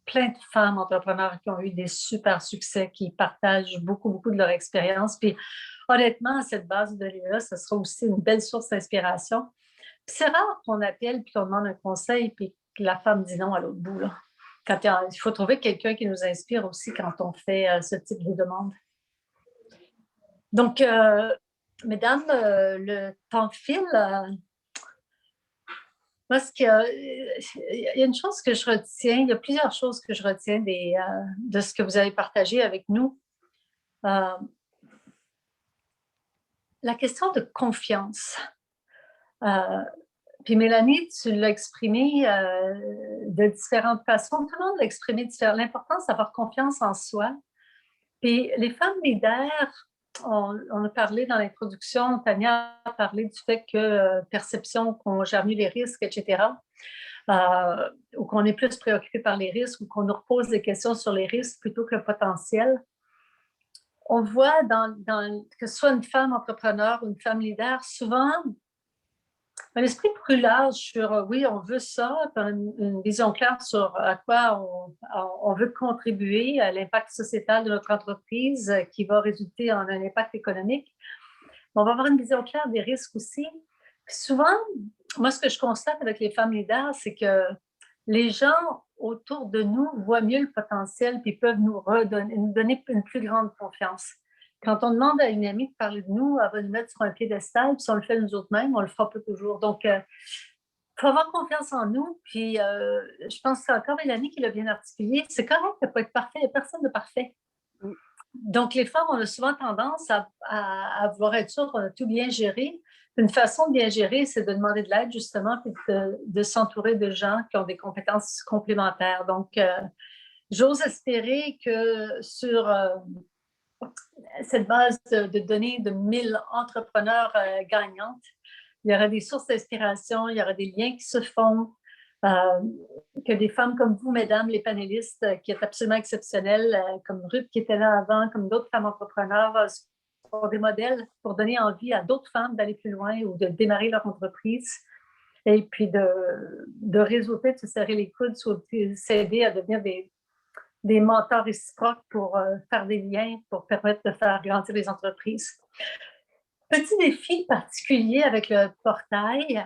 plein de femmes entrepreneurs qui ont eu des super succès, qui partagent beaucoup, beaucoup de leur expérience. Puis, honnêtement, à cette base de données-là, ce sera aussi une belle source d'inspiration. C'est rare qu'on appelle puis qu'on demande un conseil puis que la femme dit non à l'autre bout. Là. Quand il faut trouver quelqu'un qui nous inspire aussi quand on fait ce type de demande. Donc, mesdames, le temps file. Parce qu'il y a une chose que je retiens, il y a plusieurs choses que je retiens de ce que vous avez partagé avec nous. La question de confiance. Puis Mélanie, tu l'as exprimé de différentes façons. Tout le monde l'a exprimé différemment. L'importance d'avoir confiance en soi. Puis les femmes leaders, on a parlé dans l'introduction, Tania a parlé du fait que perception qu'on gère mieux les risques, etc. Ou qu'on est plus préoccupé par les risques ou qu'on nous repose des questions sur les risques plutôt que le potentiel. On voit que ce soit une femme entrepreneur ou une femme leader, souvent un esprit plus large sur oui, on veut ça, une vision claire sur à quoi on veut contribuer à l'impact sociétal de notre entreprise qui va résulter en un impact économique. On va avoir une vision claire des risques aussi. Puis souvent, moi, ce que je constate avec les femmes leaders, c'est que les gens autour de nous voient mieux le potentiel puis peuvent nous donner une plus grande confiance. Quand on demande à une amie de parler de nous, elle va nous mettre sur un piédestal, puis si on le fait nous autres mêmes, on le fera pas toujours. Donc, il faut avoir confiance en nous. Puis, je pense que c'est encore Mélanie qui l'a bien articulé. C'est correct de ne pas être parfait. Il n'y a personne de parfait. Donc, les femmes, on a souvent tendance à vouloir être sûres qu'on a tout bien géré. Une façon de bien gérer, c'est de demander de l'aide, justement, puis de s'entourer de gens qui ont des compétences complémentaires. Donc, j'ose espérer que sur cette base de données de 1000 entrepreneurs gagnantes, il y aura des sources d'inspiration, il y aura des liens qui se font, que des femmes comme vous, mesdames, les panélistes, qui êtes absolument exceptionnelles, comme Ruth qui était là avant, comme d'autres femmes entrepreneurs, sont des modèles pour donner envie à d'autres femmes d'aller plus loin ou de démarrer leur entreprise. Et puis de réseauter, de se serrer les coudes, s'aider à devenir des mentors réciproques pour faire des liens, pour permettre de faire grandir les entreprises. Petit défi particulier avec le portail.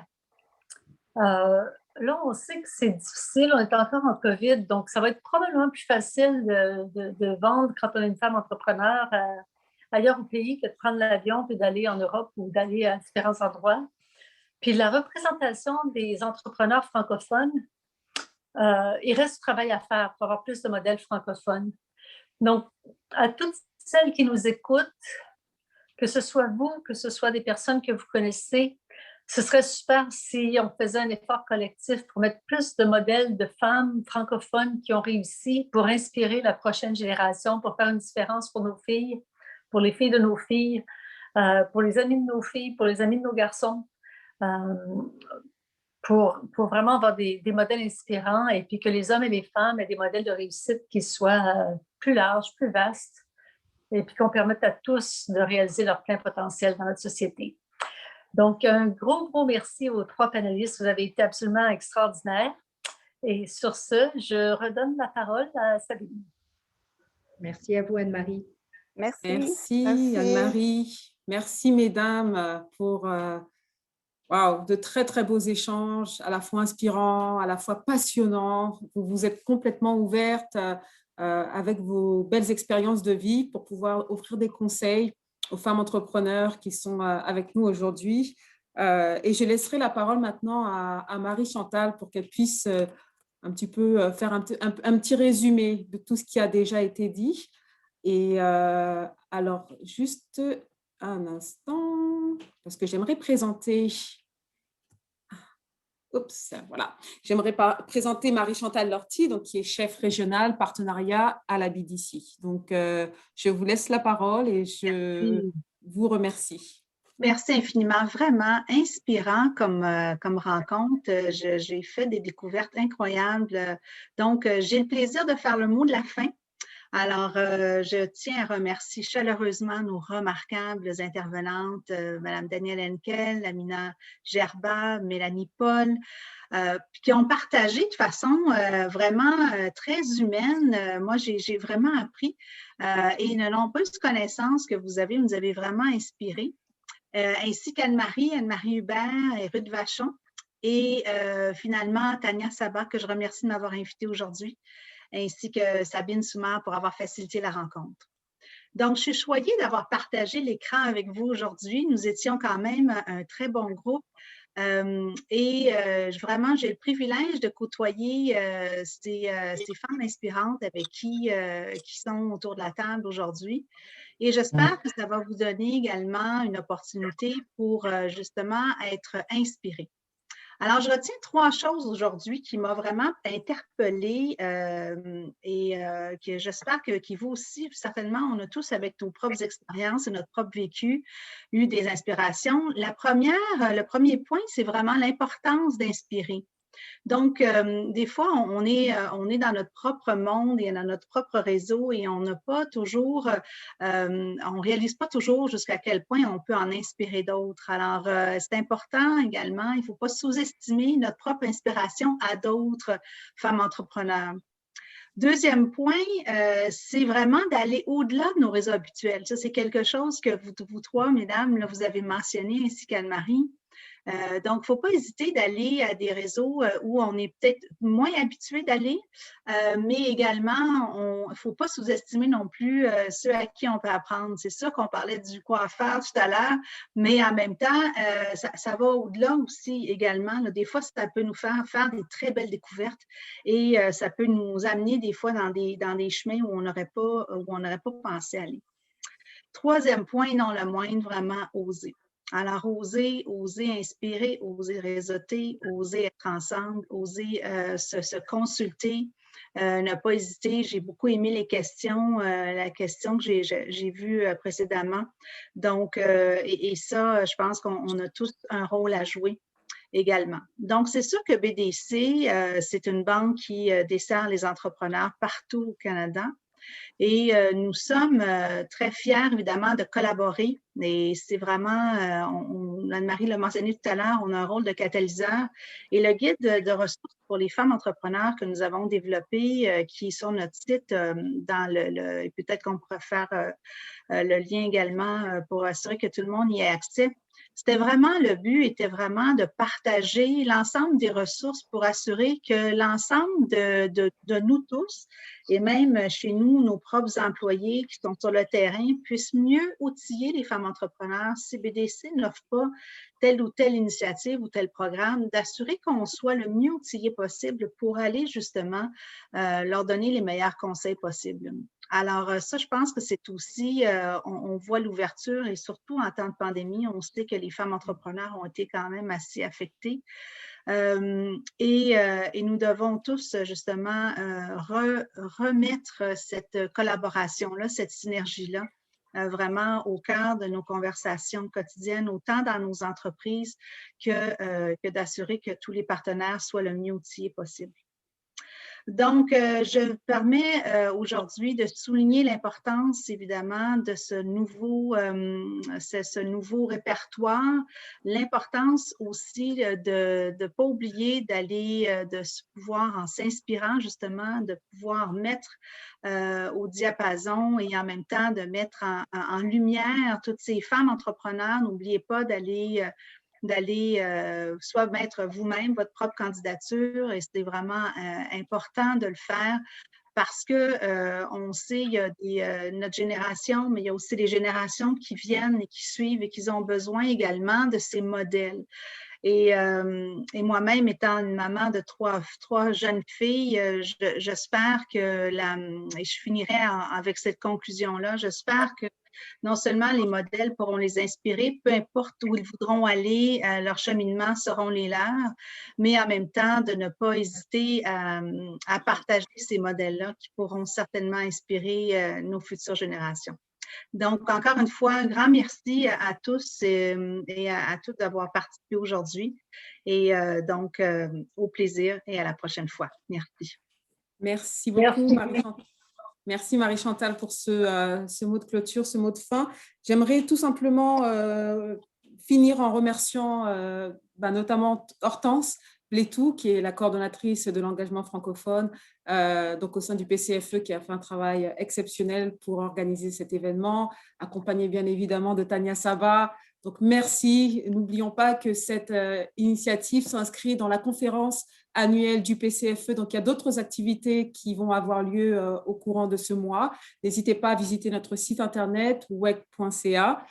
Là, on sait que c'est difficile, on est encore en COVID, donc ça va être probablement plus facile de vendre quand on est une femme entrepreneur ailleurs au pays que de prendre l'avion puis d'aller en Europe ou d'aller à différents endroits. Puis la représentation des entrepreneurs francophones, il reste du travail à faire pour avoir plus de modèles francophones. Donc, à toutes celles qui nous écoutent, que ce soit vous, que ce soit des personnes que vous connaissez, ce serait super si on faisait un effort collectif pour mettre plus de modèles de femmes francophones qui ont réussi pour inspirer la prochaine génération, pour faire une différence pour nos filles, pour les filles de nos filles, pour les amis de nos filles, pour les amis de nos garçons. Pour vraiment avoir des modèles inspirants et puis que les hommes et les femmes aient des modèles de réussite qui soient plus larges, plus vastes et puis qu'on permette à tous de réaliser leur plein potentiel dans notre société. Donc, un gros merci aux 3 panélistes. Vous avez été absolument extraordinaires. Et sur ce, je redonne la parole à Sabine. Merci à vous, Anne-Marie. Merci. Merci Anne-Marie. Merci, mesdames, pour de très, très beaux échanges, à la fois inspirants, à la fois passionnants. Vous êtes complètement ouvertes avec vos belles expériences de vie pour pouvoir offrir des conseils aux femmes entrepreneurs qui sont avec nous aujourd'hui. Et je laisserai la parole maintenant à Marie-Chantal pour qu'elle puisse un petit peu faire un petit résumé de tout ce qui a déjà été dit. Et alors, juste un instant, parce que j'aimerais présenter Oups, voilà. J'aimerais présenter Marie-Chantal Lortie, donc, qui est chef régional partenariat à la BDC. Donc, je vous laisse la parole et je vous remercie. Merci infiniment, vraiment inspirant comme rencontre. J'ai fait des découvertes incroyables. Donc, j'ai le plaisir de faire le mot de la fin. Alors, je tiens à remercier chaleureusement nos remarquables intervenantes, Mme Danielle Henkel, Amina Gerba, Mélanie Paul, qui ont partagé de façon vraiment très humaine. Moi, j'ai vraiment appris et une nombreuse connaissance que vous nous avez vraiment inspiré. Ainsi qu'Anne-Marie Hubert et Ruth Vachon, et finalement Tania Sabat, que je remercie de m'avoir invitée aujourd'hui, ainsi que Sabine Soumar pour avoir facilité la rencontre. Donc, je suis choyée d'avoir partagé l'écran avec vous aujourd'hui. Nous étions quand même un très bon groupe. Vraiment, j'ai le privilège de côtoyer ces femmes inspirantes avec qui sont autour de la table aujourd'hui. Et j'espère que ça va vous donner également une opportunité pour justement être inspiré. Alors, je retiens 3 choses aujourd'hui qui m'ont vraiment interpellée et que j'espère que vous aussi, certainement, on a tous avec nos propres expériences et notre propre vécu eu des inspirations. Le premier point, c'est vraiment l'importance d'inspirer. Donc, des fois, on est dans notre propre monde et dans notre propre réseau et on n'a pas toujours, on réalise pas toujours jusqu'à quel point on peut en inspirer d'autres. Alors, c'est important également, il ne faut pas sous-estimer notre propre inspiration à d'autres femmes entrepreneurs. Deuxième point, c'est vraiment d'aller au-delà de nos réseaux habituels. Ça, c'est quelque chose que vous trois, mesdames, là, vous avez mentionné, ainsi qu'Anne-Marie. Donc, il ne faut pas hésiter d'aller à des réseaux où on est peut-être moins habitué d'aller, mais également, il ne faut pas sous-estimer non plus ceux à qui on peut apprendre. C'est sûr qu'on parlait du coiffeur tout à l'heure, mais en même temps, ça va au-delà aussi également. Là, des fois, ça peut nous faire des très belles découvertes et ça peut nous amener des fois dans des chemins où on n'aurait pas pensé aller. Troisième point, non le moindre, vraiment oser. Alors, oser inspirer, oser réseauter, oser être ensemble, oser se consulter, ne pas hésiter. J'ai beaucoup aimé les questions, la question que j'ai vue précédemment. Donc, et ça, je pense qu'on a tous un rôle à jouer également. Donc, c'est sûr que BDC, c'est une banque qui dessert les entrepreneurs partout au Canada. Et nous sommes très fiers, évidemment, de collaborer. Et c'est vraiment, Anne-Marie l'a mentionné tout à l'heure, on a un rôle de catalyseur. Et le guide de ressources pour les femmes entrepreneurs que nous avons développé, qui est sur notre site, et peut-être qu'on pourrait faire le lien également pour assurer que tout le monde y ait accès. Le but était vraiment de partager l'ensemble des ressources pour assurer que l'ensemble de nous tous, et même chez nous, nos propres employés qui sont sur le terrain, puissent mieux outiller les femmes entrepreneurs. Si BDC n'offre pas telle ou telle initiative ou tel programme, d'assurer qu'on soit le mieux outillé possible pour aller justement leur donner les meilleurs conseils possibles. Alors ça, je pense que c'est aussi, on voit l'ouverture et surtout en temps de pandémie, on sait que les femmes entrepreneurs ont été quand même assez affectées. Et nous devons tous justement remettre cette collaboration-là, cette synergie-là, vraiment au cœur de nos conversations quotidiennes, autant dans nos entreprises que d'assurer que tous les partenaires soient le mieux outillés possible. Donc, je me permets aujourd'hui de souligner l'importance, évidemment, de ce nouveau répertoire, l'importance aussi de ne pas oublier d'aller, de pouvoir, en s'inspirant justement, de pouvoir mettre au diapason et en même temps de mettre en lumière toutes ces femmes entrepreneurs. N'oubliez pas d'aller soit mettre vous-même votre propre candidature et c'est vraiment important de le faire parce qu'on sait, il y a notre génération, mais il y a aussi les générations qui viennent et qui suivent et qui ont besoin également de ces modèles. Et moi-même, étant une maman de trois jeunes filles, j'espère que, et je finirai avec cette conclusion-là, j'espère que non seulement les modèles pourront les inspirer, peu importe où ils voudront aller, leurs cheminements seront les leurs, mais en même temps, de ne pas hésiter à partager ces modèles-là qui pourront certainement inspirer nos futures générations. Donc, encore une fois, un grand merci à tous et à toutes d'avoir participé aujourd'hui. Et donc, au plaisir et à la prochaine fois. Merci. Merci beaucoup, Marie-Chantal. Merci Marie-Chantal pour ce mot de clôture, ce mot de fin. J'aimerais tout simplement finir en remerciant notamment Hortense Plétou, qui est la coordonnatrice de l'engagement francophone donc au sein du PCFE, qui a fait un travail exceptionnel pour organiser cet événement, accompagné bien évidemment de Tania Saba. Donc merci, n'oublions pas que cette initiative s'inscrit dans la conférence annuelle du PCFE. Donc il y a d'autres activités qui vont avoir lieu au courant de ce mois. N'hésitez pas à visiter notre site internet wec.ca.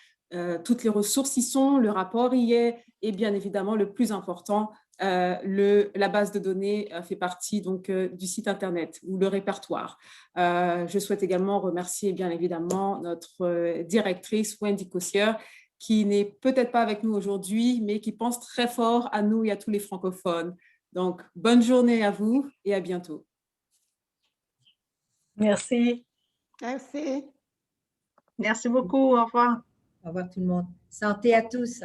Toutes les ressources y sont, le rapport y est, et bien évidemment le plus important, la base de données fait partie donc du site internet ou le répertoire. Je souhaite également remercier bien évidemment notre directrice Wendy Cossier, qui n'est peut-être pas avec nous aujourd'hui, mais qui pense très fort à nous et à tous les francophones. Donc, bonne journée à vous et à bientôt. Merci. Merci. Merci beaucoup. Au revoir. Au revoir tout le monde. Santé à tous.